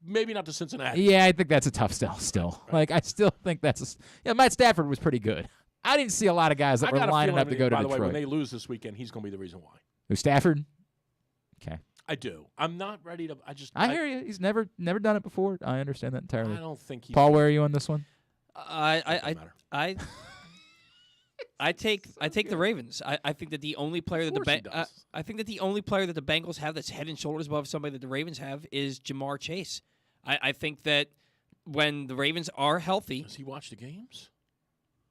Speaker 2: Maybe not to Cincinnati.
Speaker 1: Yeah, I think that's a tough sell still.
Speaker 2: Right.
Speaker 1: Like, I still think that's Matt Stafford was pretty good. I didn't see a lot of guys that
Speaker 2: I
Speaker 1: were
Speaker 2: got a
Speaker 1: lining
Speaker 2: feeling,
Speaker 1: up to go to
Speaker 2: by the way,
Speaker 1: Detroit.
Speaker 2: when they lose this weekend, he's going to be the reason why.
Speaker 1: Who, Stafford? Okay.
Speaker 2: I do. I'm not ready to.
Speaker 1: I hear you. He's never done it before. I understand that
Speaker 2: I
Speaker 1: entirely.
Speaker 2: don't think he's.
Speaker 1: Paul, where are you on this one?
Speaker 3: I take the Ravens. I think that the only player that
Speaker 2: Of course he does.
Speaker 3: I think that the only player that the Bengals have that's head and shoulders above somebody that the Ravens have is Jamar Chase. I think that when the Ravens are healthy,
Speaker 2: Does he watch the games?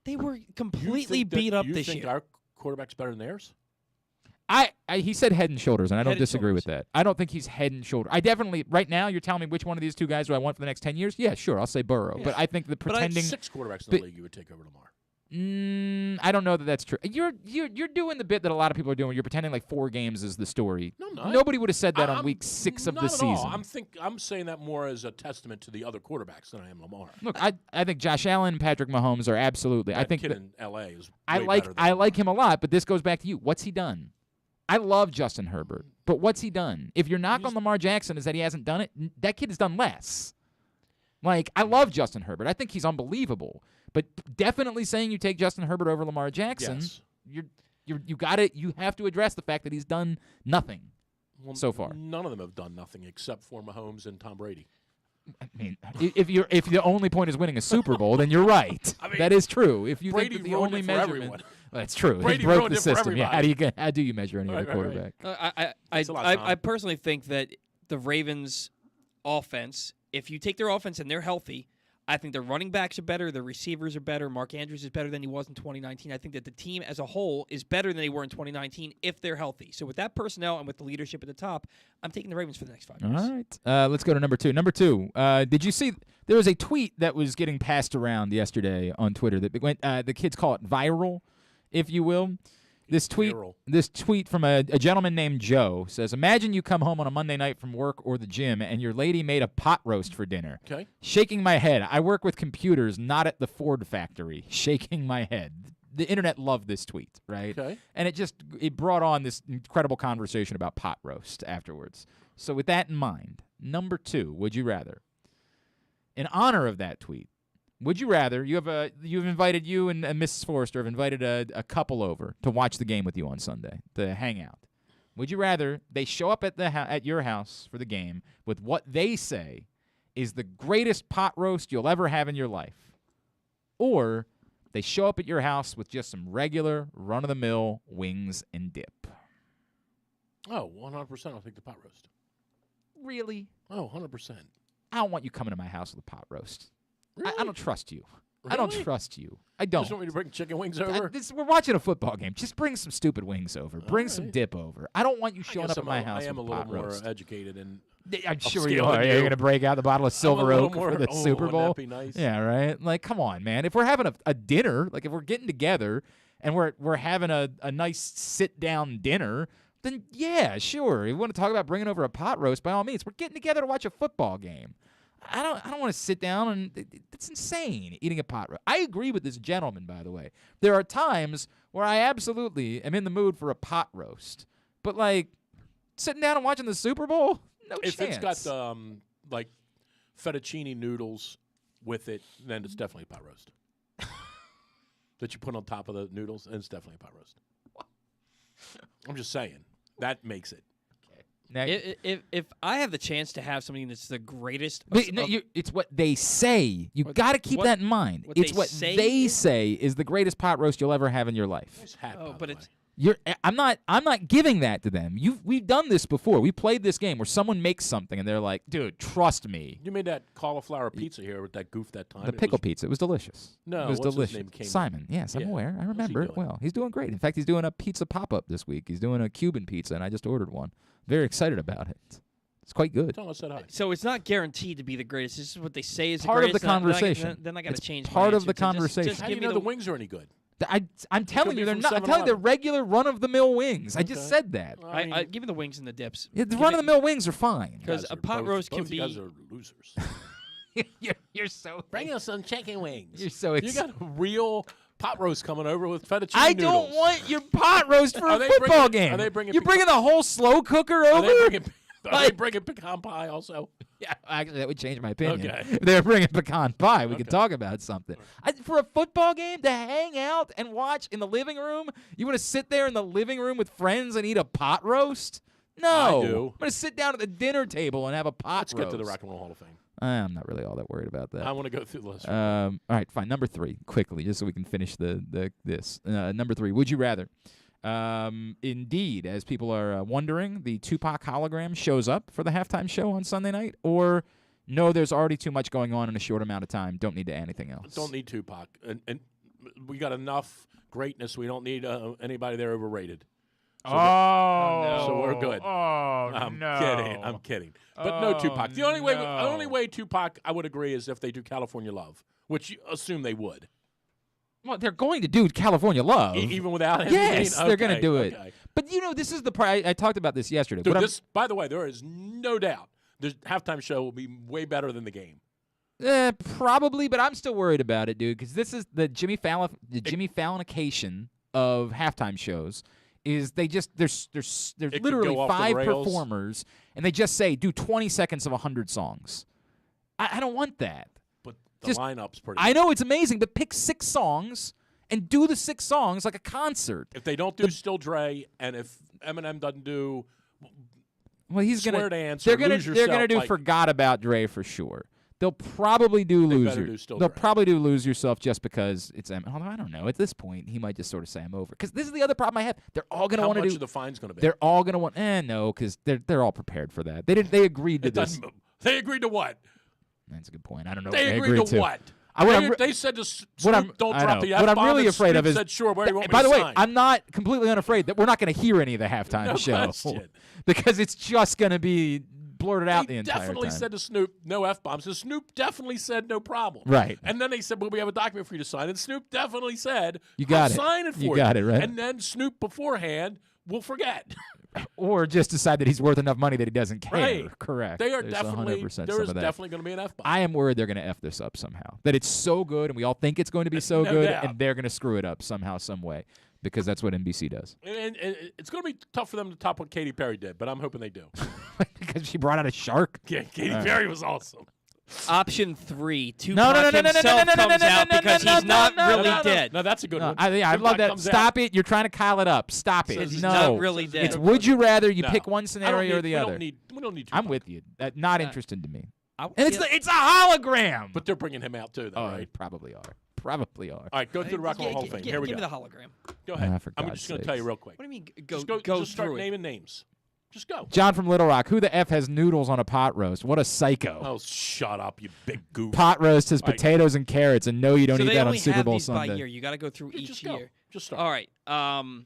Speaker 3: they were
Speaker 2: You
Speaker 3: completely
Speaker 2: think that-
Speaker 3: beat up
Speaker 2: you
Speaker 3: this
Speaker 2: think
Speaker 3: year.
Speaker 2: our quarterback's better than theirs?
Speaker 1: He said head and shoulders, and I don't
Speaker 3: Head and
Speaker 1: disagree with
Speaker 3: shoulders.
Speaker 1: that. I don't think he's head and shoulder. I definitely right now. You're telling me which one of these 2 guys do I want for the next 10 years? Yeah, sure. I'll say Burrow,
Speaker 2: Yeah.
Speaker 1: but I think the
Speaker 3: But
Speaker 1: pretending.
Speaker 2: 6 quarterbacks in the
Speaker 1: but-
Speaker 2: league you would take over Lamar.
Speaker 1: I don't know that that's true. You're doing the bit that a lot of people are doing. You're pretending like 4 games is the story.
Speaker 2: No, I'm not.
Speaker 1: Nobody would have said that on
Speaker 2: I'm-
Speaker 1: week 6 of
Speaker 2: not
Speaker 1: the
Speaker 2: at
Speaker 1: season.
Speaker 2: all. I'm saying that more as a testament to the other quarterbacks than I am Lamar.
Speaker 1: Look, I think Josh Allen and Patrick Mahomes are absolutely. I
Speaker 2: That
Speaker 1: think
Speaker 2: kid
Speaker 1: that-
Speaker 2: in L.A. is.
Speaker 1: I
Speaker 2: way
Speaker 1: like
Speaker 2: better than
Speaker 1: I
Speaker 2: Lamar.
Speaker 1: like him a lot, but this goes back to you. What's he done? I love Justin Herbert, but what's he done? If your knock on Lamar Jackson is that he hasn't done it, that kid has done less. Like, I love Justin Herbert. I think he's unbelievable. But definitely saying you take Justin Herbert over Lamar Jackson,
Speaker 2: Yes.
Speaker 1: you got it. You have to address the fact that he's done nothing
Speaker 2: Well,
Speaker 1: so far.
Speaker 2: None of them have done nothing except for Mahomes and Tom Brady.
Speaker 1: I mean, if the only point is winning a Super Bowl, then you're right.
Speaker 2: I mean,
Speaker 1: that is true. If you
Speaker 2: Brady
Speaker 1: think that the
Speaker 2: ruined
Speaker 1: only
Speaker 2: it for
Speaker 1: measurement,
Speaker 2: everyone.
Speaker 1: that's true.
Speaker 2: Brady
Speaker 1: he broke
Speaker 2: ruined
Speaker 1: the
Speaker 2: it for
Speaker 1: system. Yeah, how do you measure any
Speaker 2: Right,
Speaker 1: other
Speaker 2: right, right.
Speaker 1: quarterback?
Speaker 2: Thanks a lot, Tom.
Speaker 3: I personally think that the Ravens' offense, if you take their offense and they're healthy, I think their running backs are better, their receivers are better, Mark Andrews is better than he was in 2019. I think that the team as a whole is better than they were in 2019 if they're healthy. So with that personnel and with the leadership at the top, I'm taking the Ravens for the next 5 years.
Speaker 1: All right. Let's go to number 2. Number 2, did you see there was a tweet that was getting passed around yesterday on Twitter that went, the kids call it viral, if you will. This tweet from a gentleman named Joe says, imagine you come home on a Monday night from work or the gym and your lady made a pot roast for dinner.
Speaker 2: Okay.
Speaker 1: Shaking my head. I work with computers, not at the Ford factory. Shaking my head. The internet loved this tweet, right?
Speaker 2: Okay.
Speaker 1: And it brought on this incredible conversation about pot roast afterwards. So with that in mind, number 2, would you rather? In honor of that tweet, would you rather you and Mrs. Forrester have invited a couple over to watch the game with you on Sunday to hang out? Would you rather they show up at your house for the game with what they say is the greatest pot roast you'll ever have in your life, or they show up at your house with just some regular run-of-the-mill wings and dip?
Speaker 2: Oh, 100%. I'll take the pot roast.
Speaker 1: Really?
Speaker 2: Oh, 100%.
Speaker 1: I don't want you coming to my house with a pot roast.
Speaker 2: Really?
Speaker 1: I don't trust you. I don't
Speaker 2: Really?
Speaker 1: trust you. I
Speaker 2: You
Speaker 1: don't.
Speaker 2: just want me to bring chicken wings over?
Speaker 1: We're watching a football game. Just bring some stupid wings over. Bring some
Speaker 2: right.
Speaker 1: dip over. I don't want you
Speaker 2: I
Speaker 1: showing
Speaker 2: guess
Speaker 1: up at my house
Speaker 2: I am a
Speaker 1: with
Speaker 2: little
Speaker 1: pot
Speaker 2: more
Speaker 1: roast.
Speaker 2: educated and
Speaker 1: I'm sure
Speaker 2: upscale
Speaker 1: you are.
Speaker 2: than
Speaker 1: You're
Speaker 2: you.
Speaker 1: going to break out the bottle of Silver
Speaker 2: little
Speaker 1: Oak
Speaker 2: more-
Speaker 1: for the
Speaker 2: oh,
Speaker 1: Super
Speaker 2: wouldn't
Speaker 1: Bowl.
Speaker 2: that be nice?
Speaker 1: Yeah, right? Like, come on, man. If we're having a dinner, like if we're getting together and we're having a nice sit-down dinner, then yeah, sure. You want to talk about bringing over a pot roast, by all means. We're getting together to watch a football game. I don't want to sit down and it's insane eating a pot roast. I agree with this gentleman, by the way. There are times where I absolutely am in the mood for a pot roast, but like sitting down and watching the Super Bowl, no
Speaker 2: if
Speaker 1: chance.
Speaker 2: it's got like fettuccine noodles with it, then it's definitely a pot roast. That you put on top of the noodles, and it's definitely a pot roast. I'm just saying. That makes it.
Speaker 1: Okay. Now,
Speaker 3: If I have the chance to have something that's the greatest,
Speaker 1: it's what they say. You got to keep that in mind. It's what they say is the greatest pot roast you'll ever have in your life.
Speaker 2: Nice hat,
Speaker 3: Oh,
Speaker 2: by
Speaker 3: but
Speaker 2: the
Speaker 3: it's
Speaker 2: way.
Speaker 1: I'm not giving that to them. We've done this before. We played this game where someone makes something and they're like, "Dude, trust me."
Speaker 2: You made that cauliflower pizza here with that goof that time.
Speaker 1: The pickle pizza. It was delicious.
Speaker 2: No,
Speaker 1: it was
Speaker 2: what's
Speaker 1: delicious.
Speaker 2: his name came
Speaker 1: Simon. Yes, I'm
Speaker 2: Yeah.
Speaker 1: aware. I
Speaker 2: What's he
Speaker 1: remember it
Speaker 2: doing?
Speaker 1: well. He's doing great. In fact, he's doing a pizza pop-up this week. He's doing a Cuban pizza, and I just ordered one. Very excited about it. It's quite good.
Speaker 2: Tell us that hi.
Speaker 3: so it's not guaranteed to be the greatest. This is what they say is
Speaker 1: Part
Speaker 3: the
Speaker 1: of the
Speaker 3: greatest.
Speaker 1: conversation.
Speaker 3: Then I got to
Speaker 1: It's
Speaker 3: change. my
Speaker 1: part of
Speaker 3: answer.
Speaker 1: the
Speaker 3: So just
Speaker 1: conversation.
Speaker 3: Just
Speaker 2: How do
Speaker 3: give
Speaker 2: you
Speaker 3: me
Speaker 2: know
Speaker 3: the
Speaker 2: the wings are any good?
Speaker 1: I'm telling
Speaker 2: be
Speaker 1: you, they're
Speaker 2: from
Speaker 1: not. I'm telling you, they're
Speaker 2: 7-Eleven.
Speaker 1: regular run-of-the-mill wings. I just
Speaker 2: Okay.
Speaker 1: said that.
Speaker 3: I give me the wings and the dips.
Speaker 1: Yeah, the run-of-the-mill wings are fine.
Speaker 3: Because a pot roast can
Speaker 2: both you guys
Speaker 3: be.
Speaker 2: are losers.
Speaker 1: You're so.
Speaker 2: Bring us some chicken wings.
Speaker 1: You're so
Speaker 2: You got a real pot roast coming over with fettuccine
Speaker 1: I
Speaker 2: noodles.
Speaker 1: don't want your pot roast for
Speaker 2: Are
Speaker 1: a
Speaker 2: they
Speaker 1: football
Speaker 2: bringing-
Speaker 1: game.
Speaker 2: are they bringing
Speaker 1: You're bringing the whole slow cooker
Speaker 2: Are
Speaker 1: over?
Speaker 2: they bringing pecan pie also?
Speaker 1: Yeah, actually, that would change my opinion.
Speaker 2: Okay.
Speaker 1: If they're bringing pecan pie, we could
Speaker 2: Okay.
Speaker 1: talk about something. For a football game, to hang out and watch in the living room, you want to sit there in the living room with friends and eat a pot roast? No.
Speaker 2: I do.
Speaker 1: I'm going to sit down at the dinner table and have a pot
Speaker 2: Let's
Speaker 1: roast.
Speaker 2: get to the Rock and Roll Hall of Fame.
Speaker 1: I'm not really all that worried about that.
Speaker 2: I want to go through the list.
Speaker 1: All right, fine. Number 3, quickly, just so we can finish this. Number 3, would you rather? Indeed, as people are wondering, the Tupac hologram shows up for the halftime show on Sunday night, or no, there's already too much going on in a short amount of time. Don't need to add anything else.
Speaker 2: Don't need Tupac. And we got enough greatness. We don't need anybody there overrated. So so we're good.
Speaker 1: Oh,
Speaker 2: I'm kidding. I'm kidding. But no Tupac. The only way Tupac I would agree is if they do California Love, which you assume they would.
Speaker 1: Well, they're going to do California Love.
Speaker 2: Even without him.
Speaker 1: Yes, they're going to
Speaker 2: Okay,
Speaker 1: do it.
Speaker 2: okay.
Speaker 1: But, this is the part. I talked about this yesterday.
Speaker 2: Dude,
Speaker 1: but
Speaker 2: by the way, there is no doubt the halftime show will be way better than the game.
Speaker 1: Probably, but I'm still worried about it, dude, because this is the Jimmy Fallonication of halftime shows. Is they just there's
Speaker 2: could
Speaker 1: literally
Speaker 2: go off the
Speaker 1: 5
Speaker 2: rails.
Speaker 1: performers, and they just say do 20 seconds of 100 songs. I don't want that.
Speaker 2: But the
Speaker 1: Just-
Speaker 2: lineup's pretty
Speaker 1: I know it's amazing, but pick 6 songs and do the 6 songs like a concert.
Speaker 2: If they don't do Still Dre, and if Eminem doesn't do
Speaker 1: Well, he's
Speaker 2: Swear
Speaker 1: gonna
Speaker 2: Dance
Speaker 1: they're
Speaker 2: or
Speaker 1: gonna
Speaker 2: Lose
Speaker 1: they're
Speaker 2: Yourself,
Speaker 1: gonna do
Speaker 2: like-
Speaker 1: Forgot About Dre for sure. They'll probably do
Speaker 2: They
Speaker 1: Lose
Speaker 2: better
Speaker 1: Your-
Speaker 2: do Still
Speaker 1: They'll
Speaker 2: Dre.
Speaker 1: probably do Lose Yourself just because it's Eminem. Although I don't know. At this point, he might just sort of say I'm over. Because this is the other problem I have. They're all gonna
Speaker 2: how
Speaker 1: want to
Speaker 2: much
Speaker 1: do.
Speaker 2: of the fine's going to be.
Speaker 1: They're all gonna want. No, because they're all prepared for that. They agreed to
Speaker 2: It
Speaker 1: this.
Speaker 2: doesn't- They agreed to what?
Speaker 1: That's a good point. I don't know.
Speaker 2: They
Speaker 1: what
Speaker 2: agreed to what? They said to
Speaker 1: What I'm-
Speaker 2: Snoop, don't
Speaker 1: I
Speaker 2: drop
Speaker 1: know.
Speaker 2: the
Speaker 1: What I'm
Speaker 2: F-bomb,
Speaker 1: really
Speaker 2: and
Speaker 1: afraid of
Speaker 2: Snoop
Speaker 1: is.
Speaker 2: said, sure, where do you want me
Speaker 1: By
Speaker 2: to
Speaker 1: the way,
Speaker 2: sign?
Speaker 1: I'm not completely unafraid that we're not going to hear any of the halftime
Speaker 2: No
Speaker 1: show
Speaker 2: question.
Speaker 1: because it's just going to be blurted out the
Speaker 2: They
Speaker 1: entire
Speaker 2: definitely
Speaker 1: time.
Speaker 2: said to Snoop, no F-bombs. And Snoop definitely said no problem.
Speaker 1: Right.
Speaker 2: And then they said, well, we have a document for you to sign. And Snoop definitely said,
Speaker 1: You got
Speaker 2: I'll
Speaker 1: it.
Speaker 2: sign it for
Speaker 1: You got it, right.
Speaker 2: And then Snoop beforehand will forget.
Speaker 1: Or just decide that he's worth enough money that he doesn't care.
Speaker 2: Right.
Speaker 1: Correct.
Speaker 2: They are
Speaker 1: There's
Speaker 2: definitely,
Speaker 1: 100%
Speaker 2: there
Speaker 1: some
Speaker 2: is
Speaker 1: of that.
Speaker 2: definitely going to be an F-bomb.
Speaker 1: I am worried they're going to F this up somehow. That it's so good and we all think it's going to be so
Speaker 2: No
Speaker 1: good
Speaker 2: doubt.
Speaker 1: and they're going to screw it up somehow, some way. Because that's what NBC does.
Speaker 2: And it's going to be tough for them to top what Katy Perry did, but I'm hoping they do.
Speaker 1: Because she brought out a shark.
Speaker 2: Yeah, Katy Perry was awesome.
Speaker 3: Option 3,
Speaker 1: No, no,
Speaker 3: Tupac
Speaker 1: no, no, no, no,
Speaker 3: himself
Speaker 1: no, no, no,
Speaker 3: comes
Speaker 1: no,
Speaker 3: out
Speaker 1: no, no,
Speaker 3: because
Speaker 1: no,
Speaker 3: he's
Speaker 1: no,
Speaker 3: not
Speaker 1: no,
Speaker 3: really
Speaker 1: no, no.
Speaker 3: dead.
Speaker 2: No, that's a good one.
Speaker 1: I
Speaker 2: Tupac
Speaker 1: love that.
Speaker 2: comes
Speaker 1: Stop
Speaker 2: out.
Speaker 1: it. You're trying to Kyle it up. Stop it.
Speaker 3: Says he's
Speaker 1: No.
Speaker 3: not really dead.
Speaker 1: It's would you rather you
Speaker 2: No.
Speaker 1: pick one
Speaker 2: I don't
Speaker 1: scenario or
Speaker 2: need-
Speaker 1: the other.
Speaker 2: We don't need
Speaker 1: I'm
Speaker 2: Tupac.
Speaker 1: with you. Not interesting to me.
Speaker 3: I-
Speaker 1: And it's a hologram.
Speaker 2: But they're bringing him out too, though,
Speaker 1: oh,
Speaker 2: right?
Speaker 1: they probably are. Probably are.
Speaker 2: All right, go through the Rock and Roll Hall of Fame. Here we
Speaker 3: Give
Speaker 2: go.
Speaker 3: me the hologram.
Speaker 2: Go ahead.
Speaker 1: for
Speaker 2: I'm
Speaker 1: God's
Speaker 2: just going to tell you
Speaker 1: sakes.
Speaker 2: real quick.
Speaker 3: What do you mean go
Speaker 2: Just start
Speaker 3: through it?
Speaker 2: naming names. Just go.
Speaker 1: John from Little Rock. Who the F has noodles on a pot roast? What a psycho.
Speaker 2: Oh, shut up, you big goof.
Speaker 1: Pot roast has
Speaker 2: All right.
Speaker 1: potatoes and carrots, and no, you don't
Speaker 3: So
Speaker 1: eat
Speaker 3: they
Speaker 1: that on
Speaker 3: only
Speaker 1: Super
Speaker 3: have
Speaker 1: Bowl
Speaker 3: these by
Speaker 1: Sunday.
Speaker 3: year. You got to go through
Speaker 2: Yeah,
Speaker 3: each
Speaker 2: just go.
Speaker 3: year.
Speaker 2: Just start.
Speaker 3: All right.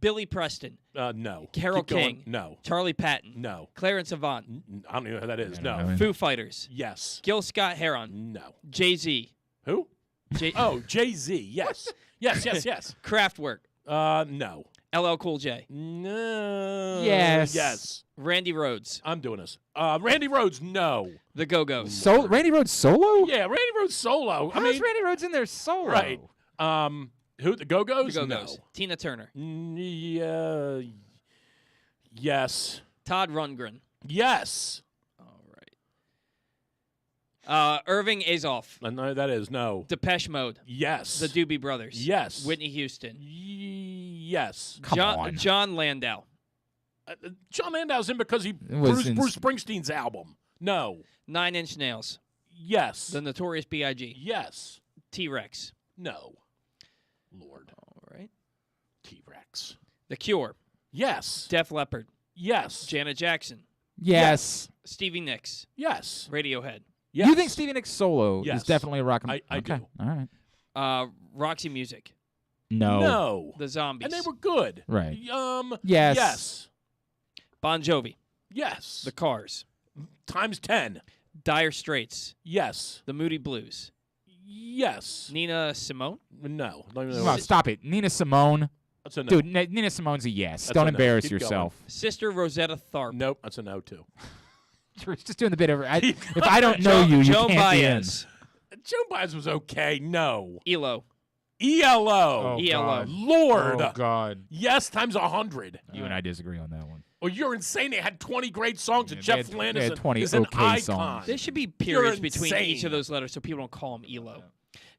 Speaker 3: Billy Preston,
Speaker 2: No.
Speaker 3: Carole
Speaker 2: Keep going.
Speaker 3: King.
Speaker 2: No.
Speaker 3: Charlie Patton,
Speaker 2: No.
Speaker 3: Clarence Avant,
Speaker 2: I don't even know who that is.
Speaker 1: I don't
Speaker 2: No.
Speaker 1: know.
Speaker 3: Foo Fighters,
Speaker 2: Yes.
Speaker 3: Gil Scott-Heron,
Speaker 2: No.
Speaker 3: Jay-Z,
Speaker 2: Who? Oh, Jay-Z. Yes. Yes.
Speaker 3: Kraftwerk,
Speaker 2: No.
Speaker 3: LL Cool J,
Speaker 2: No.
Speaker 1: Yes.
Speaker 2: Yes.
Speaker 3: Randy Rhoads,
Speaker 2: I'm doing this. Randy Rhoads, no.
Speaker 3: The Go-Go's.
Speaker 1: So Randy Rhoads solo?
Speaker 2: Yeah, Randy Rhoads solo.
Speaker 1: How is Randy Rhoads in there solo?
Speaker 2: Right. Who? The Go-Go's?
Speaker 3: The Go-Go's.
Speaker 2: No.
Speaker 3: Tina Turner,
Speaker 2: Yeah. Yes.
Speaker 3: Todd Rundgren.
Speaker 2: Yes.
Speaker 3: All right. Irving Azoff,
Speaker 2: No, that is no.
Speaker 3: Depeche Mode,
Speaker 2: Yes.
Speaker 3: the Doobie Brothers.
Speaker 2: Yes.
Speaker 3: Whitney Houston.
Speaker 2: Yes.
Speaker 1: Come on.
Speaker 3: John Landau.
Speaker 2: John Landau's in because he
Speaker 1: was
Speaker 2: Bruce Springsteen's album. No.
Speaker 3: 9 Inch Nails.
Speaker 2: Yes.
Speaker 3: The Notorious B.I.G.
Speaker 2: Yes.
Speaker 3: T-Rex.
Speaker 2: No. Lord.
Speaker 3: All right.
Speaker 2: T-Rex.
Speaker 3: The Cure.
Speaker 2: Yes.
Speaker 3: Def Leppard.
Speaker 2: Yes.
Speaker 3: Janet Jackson.
Speaker 1: Yes.
Speaker 3: Stevie Nicks.
Speaker 2: Yes.
Speaker 3: Radiohead.
Speaker 2: Yes.
Speaker 1: You think Stevie Nicks solo
Speaker 2: Yes.
Speaker 1: is definitely a rock and
Speaker 2: I
Speaker 1: okay.
Speaker 2: do.
Speaker 1: All right.
Speaker 3: Roxy Music.
Speaker 1: No.
Speaker 2: No.
Speaker 3: The Zombies.
Speaker 2: And they were good.
Speaker 1: Right.
Speaker 2: Yes.
Speaker 1: Yes.
Speaker 3: Bon Jovi.
Speaker 2: Yes.
Speaker 3: The Cars.
Speaker 2: Times 10.
Speaker 3: Dire Straits.
Speaker 2: Yes.
Speaker 3: The Moody Blues.
Speaker 2: Yes.
Speaker 3: Nina Simone.
Speaker 2: No.
Speaker 1: Come on, stop it. Nina Simone.
Speaker 2: That's a no.
Speaker 1: Dude, Nina Simone's a yes.
Speaker 2: That's
Speaker 1: Don't
Speaker 2: a no.
Speaker 1: embarrass
Speaker 2: Keep
Speaker 1: yourself.
Speaker 3: Sister Rosetta Tharpe.
Speaker 2: Nope. That's a no, too.
Speaker 1: You're just doing the bit over. If I don't know you
Speaker 3: Joan
Speaker 1: can't
Speaker 3: Baez.
Speaker 2: Joan Baez was okay. No.
Speaker 3: ELO.
Speaker 2: ELO.
Speaker 3: ELO.
Speaker 2: Lord.
Speaker 1: Oh, God.
Speaker 2: Yes, times 100.
Speaker 1: You and I disagree on that one.
Speaker 2: Well, you're insane. They had 20 great songs, and
Speaker 1: Yeah,
Speaker 2: Jeff
Speaker 1: they had
Speaker 2: Flanders
Speaker 1: 20
Speaker 2: is an
Speaker 1: okay
Speaker 2: icon.
Speaker 1: songs.
Speaker 3: There should be
Speaker 2: You're
Speaker 3: periods between each
Speaker 2: insane.
Speaker 3: of those letters so people don't call them ELO.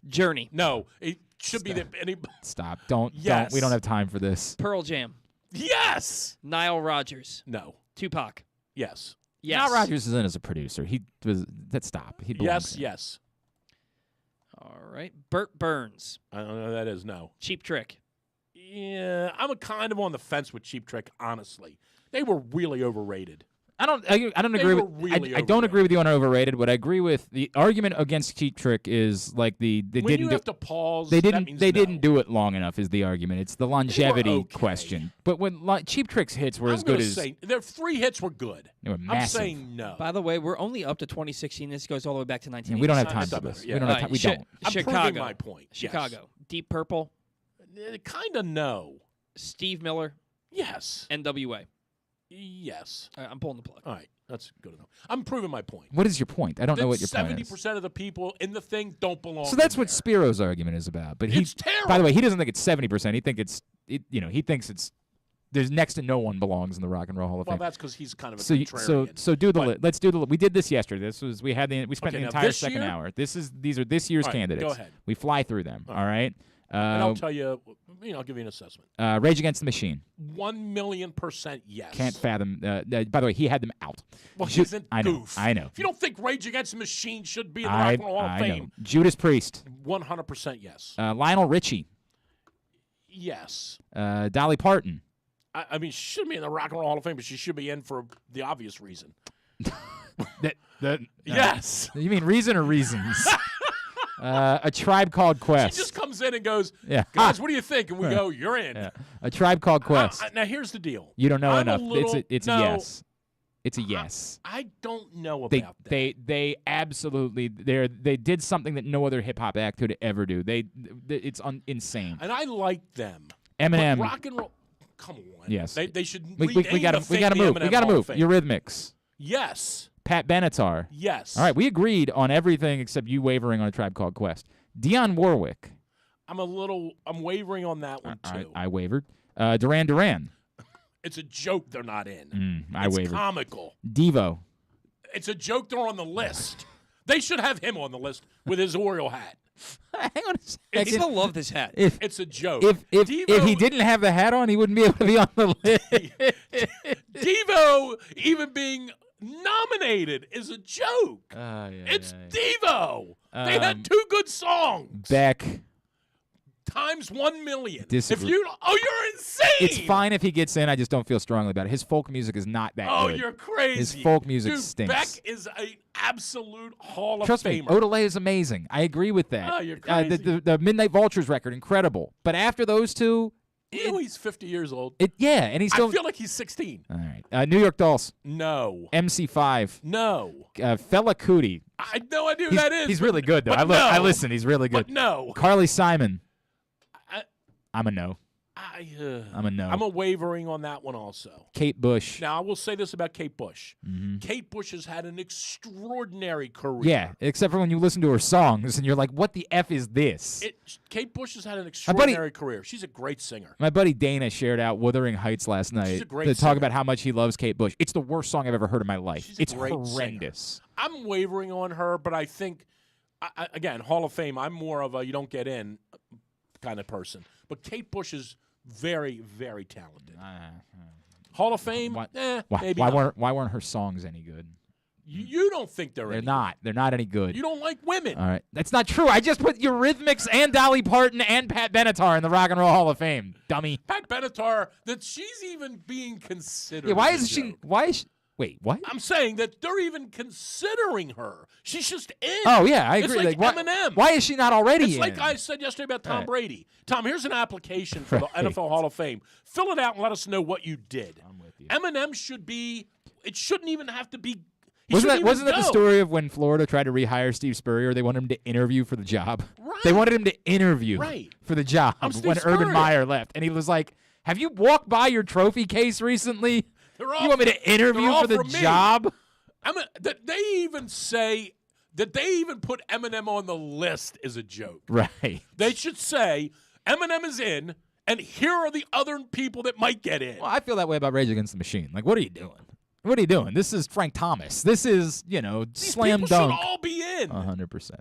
Speaker 3: Journey.
Speaker 2: No, it should be
Speaker 1: Stop.
Speaker 2: that.
Speaker 1: Stop. Don't.
Speaker 2: Yes.
Speaker 1: We don't have time for this.
Speaker 3: Pearl Jam.
Speaker 2: Yes.
Speaker 3: Nile Rodgers.
Speaker 2: No.
Speaker 3: Tupac.
Speaker 2: Yes.
Speaker 3: Yes.
Speaker 1: Now Rogers is in as a producer. He was. That stop. He belongs
Speaker 2: Yes.
Speaker 1: in.
Speaker 2: Yes.
Speaker 3: All right. Burt Burns.
Speaker 2: I don't know who that is. No.
Speaker 3: Cheap Trick.
Speaker 2: Yeah, I'm a kind of on the fence with Cheap Trick. Honestly, they were really overrated.
Speaker 1: I don't agree
Speaker 2: They
Speaker 1: with.
Speaker 2: were really
Speaker 1: I don't
Speaker 2: overrated.
Speaker 1: agree with you on overrated. What I agree with the argument against Cheap Trick is like they
Speaker 2: When
Speaker 1: didn't
Speaker 2: you
Speaker 1: do.
Speaker 2: have to pause,
Speaker 1: They
Speaker 2: that
Speaker 1: didn't.
Speaker 2: means
Speaker 1: They
Speaker 2: no.
Speaker 1: didn't do it long enough. Is the argument? It's the longevity
Speaker 2: okay.
Speaker 1: question. But when Cheap Trick's hits were
Speaker 2: I'm
Speaker 1: as good
Speaker 2: gonna
Speaker 1: as
Speaker 2: say their 3 hits were good.
Speaker 1: they were
Speaker 2: I'm
Speaker 1: massive.
Speaker 2: saying no.
Speaker 3: By the way, we're only up to 2016. This goes all the way back to
Speaker 1: Yeah,
Speaker 3: 1980.
Speaker 1: we don't have
Speaker 2: It
Speaker 1: time for
Speaker 2: doesn't
Speaker 1: this.
Speaker 2: matter.
Speaker 1: We
Speaker 2: Yeah.
Speaker 1: don't have time. We don't.
Speaker 2: I'm
Speaker 3: Chicago.
Speaker 2: proving my point. Yes.
Speaker 3: Chicago. Deep Purple.
Speaker 2: Kind of no.
Speaker 3: Steve Miller.
Speaker 2: Yes.
Speaker 3: NWA.
Speaker 2: Yes.
Speaker 3: All right, I'm pulling the plug.
Speaker 2: All right. That's good enough. I'm proving my point.
Speaker 1: What is your point? I don't know what your point is.
Speaker 2: 70% of the people in the thing don't belong.
Speaker 1: So that's
Speaker 2: in
Speaker 1: what
Speaker 2: there.
Speaker 1: Spiro's argument is about. But
Speaker 2: It's terrible.
Speaker 1: by the way, he doesn't think it's 70%. He think it's he thinks it's there's next to no one belongs in the Rock and Roll Hall of
Speaker 2: Well,
Speaker 1: Fame.
Speaker 2: that's because he's kind of a
Speaker 1: So
Speaker 2: contrarian.
Speaker 1: do the
Speaker 2: But-
Speaker 1: let's do the we did this yesterday. This was we spent
Speaker 2: Okay,
Speaker 1: the
Speaker 2: now
Speaker 1: entire
Speaker 2: this
Speaker 1: second
Speaker 2: year?
Speaker 1: hour. These are this year's
Speaker 2: All right,
Speaker 1: candidates.
Speaker 2: go ahead.
Speaker 1: We fly through them.
Speaker 2: All
Speaker 1: All right.
Speaker 2: And I'll tell you, I'll give you an assessment.
Speaker 1: Rage Against the Machine.
Speaker 2: 1,000,000% yes.
Speaker 1: Can't fathom. By the way, he had them out.
Speaker 2: Well,
Speaker 1: Ju-
Speaker 2: he's a
Speaker 1: I know.
Speaker 2: goof.
Speaker 1: I know.
Speaker 2: If you don't think Rage Against the Machine should be in the Rock and Roll Hall of
Speaker 1: I
Speaker 2: Fame,
Speaker 1: know. Judas Priest.
Speaker 2: 100% yes.
Speaker 1: Lionel Richie.
Speaker 2: Yes.
Speaker 1: Dolly Parton.
Speaker 2: I mean, she should be in the Rock and Roll Hall of Fame, but she should be in for the obvious reason. Yes.
Speaker 1: You mean reason or reasons? A Tribe Called Quest.
Speaker 2: She just comes in and goes,
Speaker 1: Yeah.
Speaker 2: guys, what do you think? And we go, you're in.
Speaker 1: Yeah. A Tribe Called Quest.
Speaker 2: Now, here's the deal.
Speaker 1: You don't know
Speaker 2: I'm
Speaker 1: enough. It's
Speaker 2: no,
Speaker 1: a yes. It's a yes.
Speaker 2: I don't know
Speaker 1: They
Speaker 2: about that.
Speaker 1: they absolutely they did something that no other hip hop act could ever do. It's insane.
Speaker 2: And I like them.
Speaker 1: Eminem.
Speaker 2: But rock and roll. Come on.
Speaker 1: Yes.
Speaker 2: They should.
Speaker 1: We
Speaker 2: rename
Speaker 1: gotta
Speaker 2: the thing the
Speaker 1: move.
Speaker 2: Eminem
Speaker 1: We gotta
Speaker 2: Hall of
Speaker 1: move.
Speaker 2: Fame.
Speaker 1: Eurythmics.
Speaker 2: Yes.
Speaker 1: Pat Benatar.
Speaker 2: Yes.
Speaker 1: All right, we agreed on everything except you wavering on A Tribe Called Quest. Dionne Warwick.
Speaker 2: I'm wavering on that one too.
Speaker 1: I wavered. Duran Duran.
Speaker 2: It's a joke they're not in.
Speaker 1: I
Speaker 2: it's
Speaker 1: wavered.
Speaker 2: comical.
Speaker 1: Devo.
Speaker 2: It's a joke they're on the list. They should have him on the list with his Oriole hat.
Speaker 1: Hang on a second.
Speaker 3: People love this hat.
Speaker 1: If
Speaker 2: It's a joke.
Speaker 1: if
Speaker 2: Devo,
Speaker 1: he didn't have the hat on, he wouldn't be able to be on the list.
Speaker 2: Devo even being nominated is a joke. It's Devo. They had 2 good songs.
Speaker 1: Beck.
Speaker 2: Times 1,000,000.
Speaker 1: Disagree.
Speaker 2: If you, you're insane.
Speaker 1: It's fine if he gets in. I just don't feel strongly about it. His folk music is not that
Speaker 2: Oh,
Speaker 1: good.
Speaker 2: you're crazy.
Speaker 1: His folk music
Speaker 2: Dude,
Speaker 1: stinks.
Speaker 2: Beck is an absolute Hall of
Speaker 1: Trust me,
Speaker 2: Famer.
Speaker 1: Odelay is amazing. I agree with that.
Speaker 2: Oh, you're crazy.
Speaker 1: The Midnight Vultures record, incredible. But after those two,
Speaker 2: You know he's 50 years old.
Speaker 1: and he's still.
Speaker 2: I feel like he's 16.
Speaker 1: All right. New York Dolls,
Speaker 2: No.
Speaker 1: MC5,
Speaker 2: No.
Speaker 1: Fella Kuti.
Speaker 2: I have no idea who that is.
Speaker 1: He's
Speaker 2: but-
Speaker 1: really good, though.
Speaker 2: but
Speaker 1: I
Speaker 2: no.
Speaker 1: listen. He's really good.
Speaker 2: But no.
Speaker 1: Carly Simon.
Speaker 2: I-
Speaker 1: I'm a no. I'm a no.
Speaker 2: I'm a wavering on that one also.
Speaker 1: Kate Bush.
Speaker 2: Now, I will say this about Kate Bush.
Speaker 1: Mm-hmm.
Speaker 2: Kate Bush has had an extraordinary career.
Speaker 1: Yeah, except for when you listen to her songs and you're like, what the F is this?
Speaker 2: Kate Bush has had an extraordinary career. She's a great singer.
Speaker 1: My buddy Dana shared out Wuthering Heights last night
Speaker 2: a great
Speaker 1: to talk
Speaker 2: singer.
Speaker 1: about how much he loves Kate Bush. It's the worst song I've ever heard in my life.
Speaker 2: She's a
Speaker 1: It's
Speaker 2: great
Speaker 1: horrendous.
Speaker 2: I'm wavering on her, but I think, again, Hall of Fame, I'm more of a you don't get in kind of person. But Kate Bush is very, very talented. Hall of Fame?
Speaker 1: Why,
Speaker 2: Maybe not.
Speaker 1: why weren't her songs any good?
Speaker 2: You don't think they're any
Speaker 1: not. They're not any good.
Speaker 2: You don't like women.
Speaker 1: All right. That's not true. I just put Eurythmics and Dolly Parton and Pat Benatar in the Rock and Roll Hall of Fame, dummy.
Speaker 2: Pat Benatar, that she's even being considered.
Speaker 1: Yeah, why is she? Wait, what?
Speaker 2: I'm saying that they're even considering her. She's just in.
Speaker 1: Oh, yeah, I agree.
Speaker 2: It's like Eminem.
Speaker 1: Why is she not already
Speaker 2: It's
Speaker 1: in?
Speaker 2: like I said yesterday about Tom Brady. Tom, here's an application for the
Speaker 1: Right.
Speaker 2: NFL Hall of Fame. Fill it out and let us know what you did.
Speaker 1: I'm with you.
Speaker 2: Eminem should be – it shouldn't even have to be –
Speaker 1: Wasn't that the story of when Florida tried to rehire Steve Spurrier? They wanted him to interview for the job.
Speaker 2: Right.
Speaker 1: They wanted him to interview
Speaker 2: Right.
Speaker 1: for the job when Urban Meyer left. And he was like, have you walked by your trophy case recently? You want me to interview for the job?
Speaker 2: They even say that they even put Eminem on the list is a joke.
Speaker 1: Right.
Speaker 2: They should say Eminem is in, and here are the other people that might get in.
Speaker 1: Well, I feel that way about Rage Against the Machine. Like, what are you doing? What are you doing? This is Frank Thomas. This is,
Speaker 2: These
Speaker 1: slam
Speaker 2: people
Speaker 1: dunk.
Speaker 2: should all be in.
Speaker 1: 100%.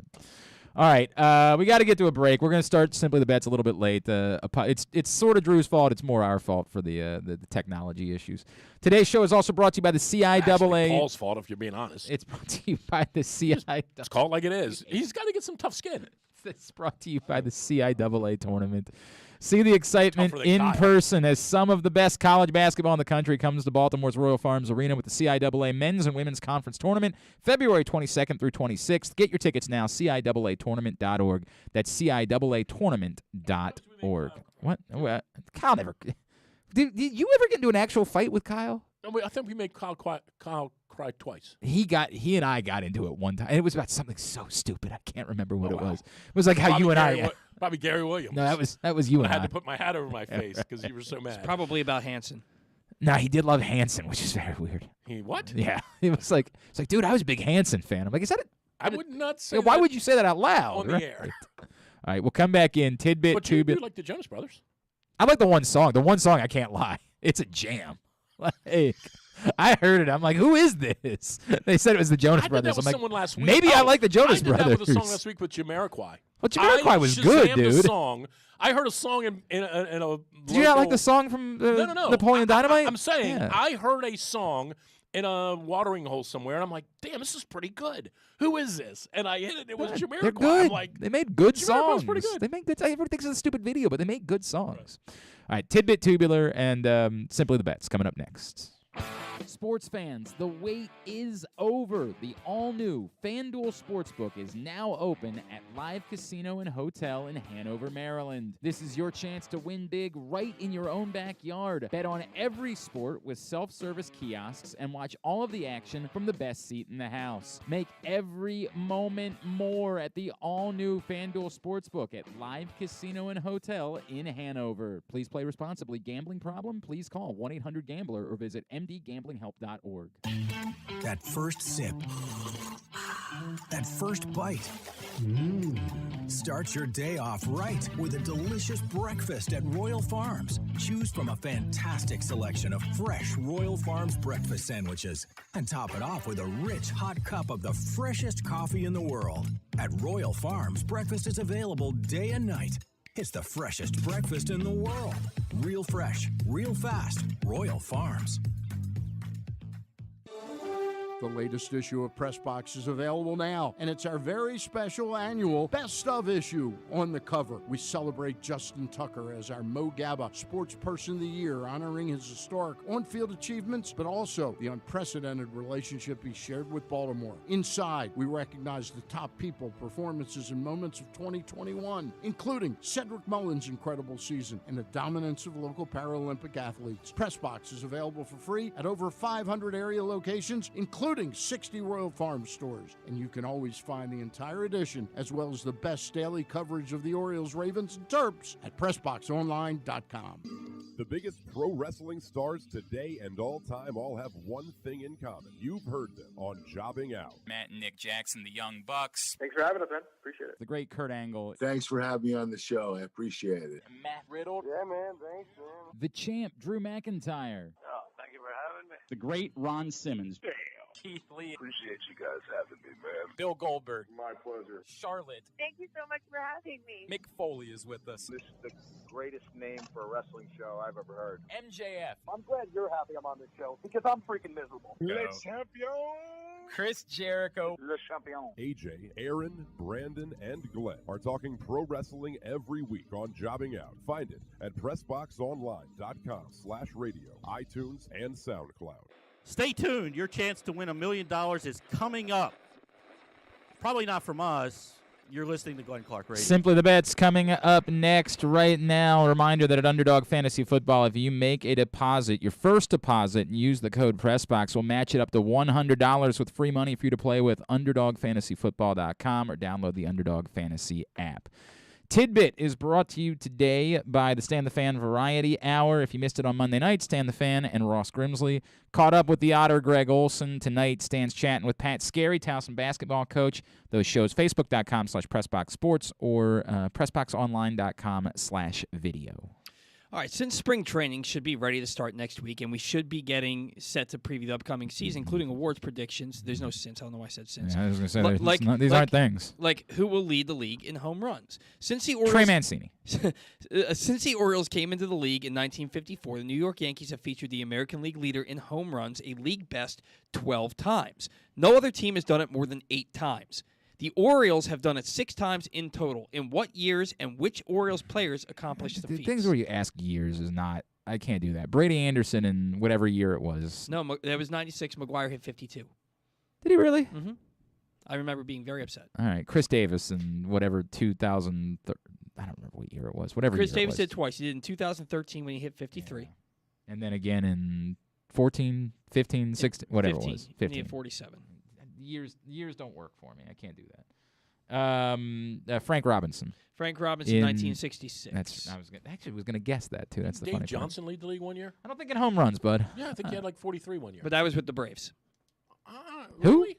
Speaker 1: All right, we got to get to a break. We're going to start Simply the Bets a little bit late. It's sort of Drew's fault. It's more our fault for the technology issues. Today's show is also brought to you by the CIAA.
Speaker 2: Actually, Paul's fault, if you're being honest.
Speaker 1: It's brought to you by the CIAA.
Speaker 2: Let's call it like it is. He's got to get some tough skin.
Speaker 1: It's brought to you by the CIAA tournament. See the excitement
Speaker 2: Tougher than
Speaker 1: in
Speaker 2: Kyle.
Speaker 1: person as some of the best college basketball in the country comes to Baltimore's Royal Farms Arena with the CIAA Men's and Women's Conference Tournament, February 22nd through 26th. Get your tickets now, CIAAtournament.org. That's CIAAtournament.org. What? Kyle never... Did you ever get into an actual fight with Kyle?
Speaker 2: I think we made Kyle cry twice.
Speaker 1: He and I got into it one time. And it was about something so stupid. I can't remember what it was. It was like how you and I...
Speaker 2: Probably Gary Williams.
Speaker 1: No, that was you and I.
Speaker 2: I had to put my hat over my face because you were so mad.
Speaker 3: Probably about Hanson.
Speaker 1: No, he did love Hanson, which is very weird.
Speaker 2: He what?
Speaker 1: Yeah. It's like, dude, I was a big Hanson fan. I'm like, is that it?
Speaker 2: I would not say
Speaker 1: Why
Speaker 2: that
Speaker 1: would you say that out loud?
Speaker 2: on the air.
Speaker 1: All right, we'll come back in. Tidbit,
Speaker 2: But you
Speaker 1: two-bit.
Speaker 2: like the Jonas Brothers.
Speaker 1: I like the one song. The one song, I can't lie. It's a jam. Like, I heard it. I'm like, who is this? They said it was the Jonas
Speaker 2: I did
Speaker 1: Brothers.
Speaker 2: that with
Speaker 1: I'm like,
Speaker 2: someone last week.
Speaker 1: maybe I like the Jonas
Speaker 2: I did
Speaker 1: Brothers.
Speaker 2: that with a song last week with Jamiroquai.
Speaker 1: Well, Jamiroquai was good,
Speaker 2: Shazammed
Speaker 1: dude.
Speaker 2: a song. I heard a song in a
Speaker 1: Did you not like the song from
Speaker 2: No.
Speaker 1: Napoleon Dynamite?
Speaker 2: I'm saying
Speaker 1: Yeah.
Speaker 2: I heard a song in a watering hole somewhere, and I'm like, damn, this is pretty good. Who is this? And I hit it. It was Jamiroquai.
Speaker 1: They're good.
Speaker 2: I'm like,
Speaker 1: they made good
Speaker 2: Jamiroquai's
Speaker 1: songs.
Speaker 2: pretty good.
Speaker 1: They make good. Everyone thinks it's a stupid video, but they make good songs. All right, Tidbit, Tubular, and Simply the Bets coming up next. Sports fans, the wait is over. The all-new FanDuel Sportsbook is now open at Live Casino and Hotel in Hanover, Maryland. This is your chance to win big right in your own backyard. Bet on every sport with self-service kiosks and watch all of the action from the best seat in the house. Make every moment more at the all-new FanDuel Sportsbook at Live Casino and Hotel in Hanover. Please play responsibly. Gambling problem? Please call 1-800-GAMBLER or visit mdgamblinghelp.org.
Speaker 6: That first sip. That first bite. Start your day off right with a delicious breakfast at Royal Farms. Choose from a fantastic selection of fresh Royal Farms breakfast sandwiches and top it off with a rich hot cup of the freshest coffee in the world. At Royal Farms, breakfast is available day and night. It's the freshest breakfast in the world. Real fresh, real fast. Royal Farms.
Speaker 7: The latest issue of Press Box is available now, and it's our very special annual Best of issue. On the cover, we celebrate Justin Tucker as our Mo Gabba Sports Person of the Year, honoring his historic on-field achievements, but also the unprecedented relationship he shared with Baltimore. Inside, we recognize the top people, performances, and moments of 2021, including Cedric Mullins' incredible season and the dominance of local Paralympic athletes. Press Box is available for free at over 500 area locations, including 60 Royal Farms stores. And you can always find the entire edition, as well as the best daily coverage of the Orioles, Ravens, and Terps at PressBoxOnline.com.
Speaker 8: The biggest pro wrestling stars today and all time all have one thing in common. You've heard them on Jobbing Out.
Speaker 1: Matt and Nick Jackson, the Young Bucks.
Speaker 4: Thanks for having us, man. Appreciate it.
Speaker 1: The great Kurt Angle.
Speaker 9: Thanks for having me on the show. I appreciate it.
Speaker 1: Matt Riddle.
Speaker 4: Yeah, man. Thanks, man.
Speaker 1: The champ, Drew McIntyre.
Speaker 4: Oh, thank you for having me.
Speaker 10: The great Ron Simmons.
Speaker 4: Damn.
Speaker 10: Keith Lee.
Speaker 11: Appreciate you guys having me, man.
Speaker 10: Bill Goldberg.
Speaker 11: My pleasure.
Speaker 10: Charlotte.
Speaker 12: Thank you so much for having me.
Speaker 10: Mick Foley is with us.
Speaker 11: This is the greatest name for a wrestling show I've ever heard.
Speaker 10: MJF.
Speaker 13: I'm glad you're happy I'm on this show because I'm freaking miserable.
Speaker 11: Le champion.
Speaker 10: Chris Jericho.
Speaker 13: Le champion.
Speaker 8: AJ, Aaron, Brandon, and Glenn are talking pro wrestling every week on Jobbing Out. Find it at PressBoxOnline.com/radio, iTunes, and SoundCloud.
Speaker 5: Stay tuned. Your chance to win $1 million is coming up. Probably not from us. You're listening to Glenn Clark Radio.
Speaker 1: Simply the Bets coming up next right now. A reminder that at Underdog Fantasy Football, if you make a deposit, your first deposit, and use the code PRESSBOX, we'll match it up to $100 with free money for you to play with. UnderdogFantasyFootball.com or download the Underdog Fantasy app. Tidbit is brought to you today by the Stan the Fan Variety Hour. If you missed it on Monday night, Stan the Fan and Ross Grimsley caught up with the Otter Greg Olson. Tonight, Stan's chatting with Pat Scarry, Towson basketball coach. Those shows, Facebook.com/PressBoxSports or PressBoxOnline.com/video.
Speaker 3: All right, since spring training should be ready to start next week, and we should be getting set to preview the upcoming season, including awards predictions. There's no since. I don't know why I said since.
Speaker 1: Yeah, I was going to say, these aren't things.
Speaker 3: Like, who will lead the league in home runs? Since the Orioles,
Speaker 1: Trey Mancini.
Speaker 3: Since the Orioles came into the league in 1954, the New York Yankees have featured the American League leader in home runs, a league best 12 times. No other team has done it more than 8 times. The Orioles have done it 6 times in total. In what years and which Orioles players accomplished the feat?
Speaker 1: Things where you ask years is not. I can't do that. Brady Anderson in whatever year it was.
Speaker 3: No, that was 96. McGuire hit 52.
Speaker 1: Did he really?
Speaker 3: Mm-hmm. I remember being very upset.
Speaker 1: All right, Chris Davis in whatever 2000. I don't remember what year it was. Whatever.
Speaker 3: Chris
Speaker 1: year
Speaker 3: Davis
Speaker 1: it was.
Speaker 3: did twice. He did in 2013 when he hit 53.
Speaker 1: Yeah. And then again in 14, 15, 16, whatever
Speaker 3: 15,
Speaker 1: it was. 15.
Speaker 3: He hit 47.
Speaker 1: Years don't work for me. I can't do that. Frank Robinson.
Speaker 3: Frank Robinson, 1966.
Speaker 1: I was gonna guess that too. That's the
Speaker 2: Dave
Speaker 1: funny
Speaker 2: Johnson lead the league one year?
Speaker 1: I don't think in home runs, bud.
Speaker 2: Yeah, I think he had like 43 one year.
Speaker 3: But that was with the Braves.
Speaker 1: Who?
Speaker 2: Really?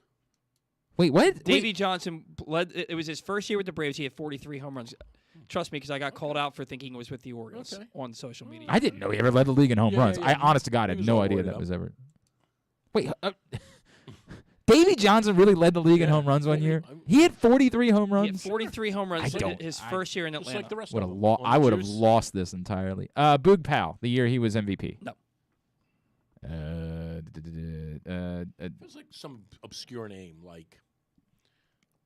Speaker 1: Wait, what?
Speaker 3: Davey Johnson led. It was his first year with the Braves. He had 43 home runs. Trust me, because I got called out for thinking it was with the Orioles on social media.
Speaker 1: I didn't know he ever led the league in home runs. I honest to God had no idea that
Speaker 2: up.
Speaker 1: was ever. Wait. Davey Johnson really led the league in home runs one year. He had 43 home runs.
Speaker 3: He had 43 home runs his first year in
Speaker 2: Just
Speaker 3: Atlanta.
Speaker 2: like the rest
Speaker 1: Would
Speaker 2: of
Speaker 1: have
Speaker 2: them.
Speaker 1: I would have lost this entirely. Boog Powell, the year he was MVP.
Speaker 3: No.
Speaker 2: It was like some obscure name, like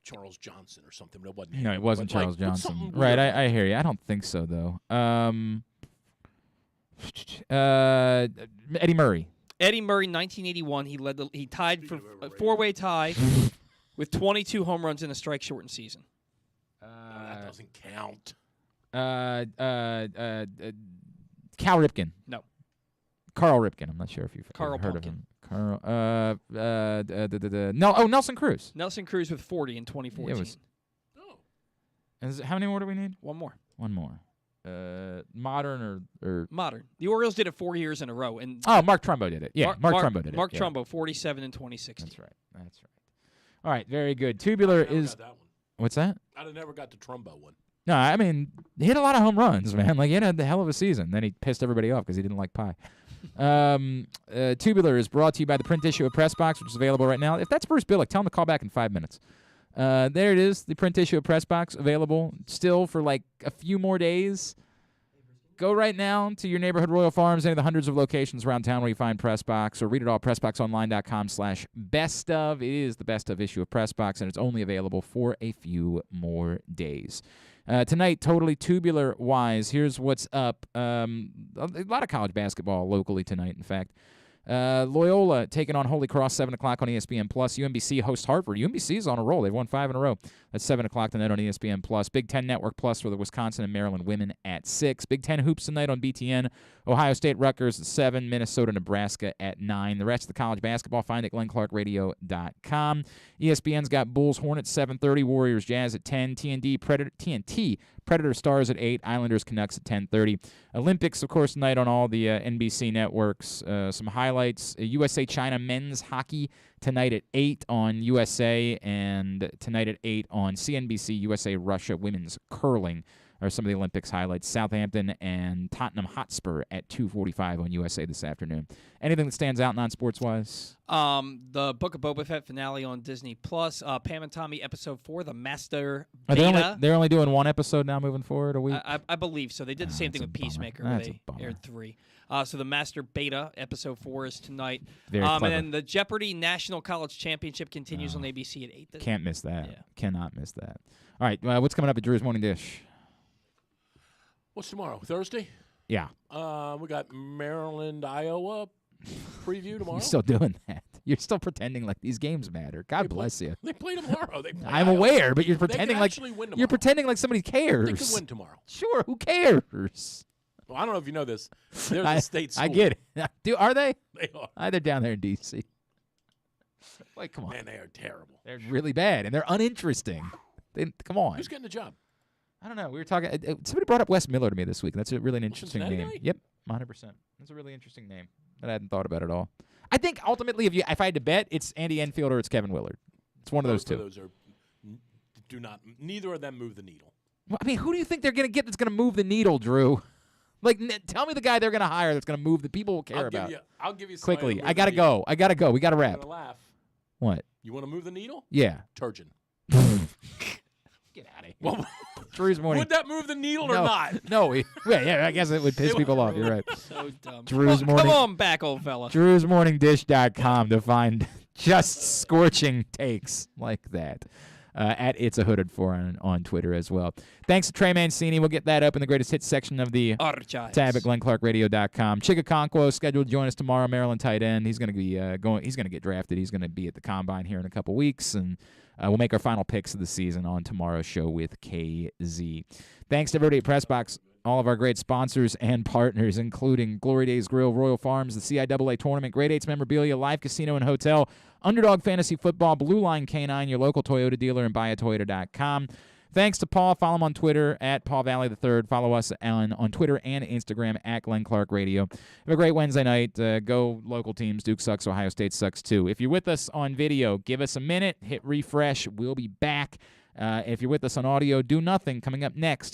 Speaker 2: Charles Johnson or something. No,
Speaker 1: it wasn't Charles Johnson.
Speaker 2: something
Speaker 1: Right,
Speaker 2: weird.
Speaker 1: I hear you. I don't think so, though. Eddie Murray.
Speaker 3: Eddie Murray, 1981. He tied for a 4-way tie with 22 home runs in a strike-shortened season.
Speaker 2: That doesn't count.
Speaker 1: Cal Ripken.
Speaker 3: No.
Speaker 1: Carl Ripken. I'm not sure if you've
Speaker 3: Carl
Speaker 1: heard
Speaker 3: Pumpkin.
Speaker 1: of him. Nelson Cruz.
Speaker 3: Nelson Cruz with 40 in 2014.
Speaker 1: How many more do we need?
Speaker 3: One more.
Speaker 1: One more. Modern or
Speaker 3: Modern. The Orioles did it 4 years in a row. And
Speaker 1: Mark Trumbo did it. Yeah, Mark Trumbo did it.
Speaker 3: Mark
Speaker 1: yeah.
Speaker 3: Trumbo, 47 in 2016.
Speaker 1: That's right. All right, very good. Tubular is.
Speaker 2: Got that one.
Speaker 1: What's that?
Speaker 2: I'd have never got the Trumbo one.
Speaker 1: No, I mean, he hit a lot of home runs, man. Like, he had a hell of a season. Then he pissed everybody off because he didn't like pie. Tubular is brought to you by the print issue of Press Box, which is available right now. If that's Bruce Billick, tell him to call back in 5 minutes. There it is, the print issue of Press Box, available still for like a few more days. Go right now to your neighborhood Royal Farms, any of the hundreds of locations around town where you find Press Box, or read it all at PressBoxOnline.com/best of. It is the best of issue of Press Box, and it's only available for a few more days. Tonight, totally tubular-wise, here's what's up. A lot of college basketball locally tonight, in fact. Loyola taking on Holy Cross, 7 o'clock on ESPN+. UMBC hosts Hartford. UMBC is on a roll. They've won 5 in a row. That's 7 o'clock tonight on ESPN+. Big Ten Network Plus for the Wisconsin and Maryland women at 6. Big Ten Hoops tonight on BTN. Ohio State Rutgers at 7. Minnesota, Nebraska at 9. The rest of the college basketball, find it at GlennClarkRadio.com. ESPN's got Bulls Hornets 7:30. Warriors Jazz at 10. TNT Predator Stars at 8. Islanders Canucks at 10:30. Olympics, of course, tonight on all the NBC networks. Some highlights. USA China men's hockey tonight at 8 on USA, and tonight at 8 on CNBC. USA Russia women's curling. are some of the Olympics highlights. Southampton and Tottenham Hotspur at 2:45 on USA this afternoon. Anything that stands out non-sports-wise?
Speaker 3: The Book of Boba Fett finale on Disney Plus. Pam and Tommy episode 4, the Master Beta.
Speaker 1: They're only doing one episode now moving forward a week?
Speaker 3: I believe so. They did the same thing with Peacemaker where they aired 3. So the Master Beta episode 4 is tonight.
Speaker 1: Very clever.
Speaker 3: And then the Jeopardy National College Championship continues on ABC at 8.
Speaker 1: Can't miss that.
Speaker 3: Yeah.
Speaker 1: Cannot miss that. All right, what's coming up at Drew's Morning Dish?
Speaker 2: What's tomorrow? Thursday?
Speaker 1: Yeah.
Speaker 2: We got Maryland, Iowa preview tomorrow.
Speaker 1: You're still doing that. You're still pretending like these games matter. God bless you.
Speaker 2: They play tomorrow.
Speaker 1: I'm aware, but you're pretending like
Speaker 2: you're
Speaker 1: pretending like somebody cares.
Speaker 2: They could win tomorrow.
Speaker 1: Sure, who cares?
Speaker 2: Well, I don't know if you know this. They're the state school.
Speaker 1: I get it. Are they?
Speaker 2: They are.
Speaker 1: They're down there in D.C. Like, come on.
Speaker 2: Man, they are terrible.
Speaker 1: They're really bad, and they're uninteresting. Come on.
Speaker 2: Who's getting the job?
Speaker 1: I don't know. We were talking. Somebody brought up Wes Miller to me this week. That's a really interesting name.
Speaker 2: Cincinnati?
Speaker 1: Yep, 100%. That's a really interesting name that I hadn't thought about at all. I think ultimately, if I had to bet, it's Andy Enfield or it's Kevin Willard. It's one of those two.
Speaker 2: Those are neither of them move the needle.
Speaker 1: Well, I mean, who do you think they're going to get that's going to move the needle, Drew? Like, tell me the guy they're going to hire that's going to move the people will care about.
Speaker 2: I'll give you
Speaker 1: quickly. I gotta go. We gotta wrap.
Speaker 2: You're gonna laugh.
Speaker 1: What?
Speaker 2: You want to move the needle?
Speaker 1: Yeah.
Speaker 2: Turgeon.
Speaker 1: Get out of here.
Speaker 2: Well,
Speaker 1: Drew's Morning.
Speaker 2: Would that move the needle or not?
Speaker 1: No. Yeah, I guess it would piss people off. You're right.
Speaker 3: So dumb.
Speaker 1: Drew's Morning.
Speaker 3: Come on back, old fella.
Speaker 1: Drew'sMorningDish.com to find just scorching takes like that. At It's a Hooded For on Twitter as well. Thanks to Trey Mancini. We'll get that up in the greatest hits section of the tab at GlennClarkRadio.com. Chigakonkwo scheduled to join us tomorrow. Maryland tight end. He's going to be He's going to get drafted. He's going to be at the combine here in a couple weeks, and we'll make our final picks of the season on tomorrow's show with KZ. Thanks to everybody at Pressbox. All of our great sponsors and partners, including Glory Days Grill, Royal Farms, the CIAA Tournament, Grade 8's Memorabilia, Live Casino and Hotel, Underdog Fantasy Football, Blue Line K9, your local Toyota dealer, and buyatoyota.com. Thanks to Paul. Follow him on Twitter at Paul Valley III. Follow us on Twitter and Instagram at Glenn Clark Radio. Have a great Wednesday night. Go local teams. Duke sucks. Ohio State sucks too. If you're with us on video, give us a minute. Hit refresh. We'll be back. If you're with us on audio, do nothing. Coming up next,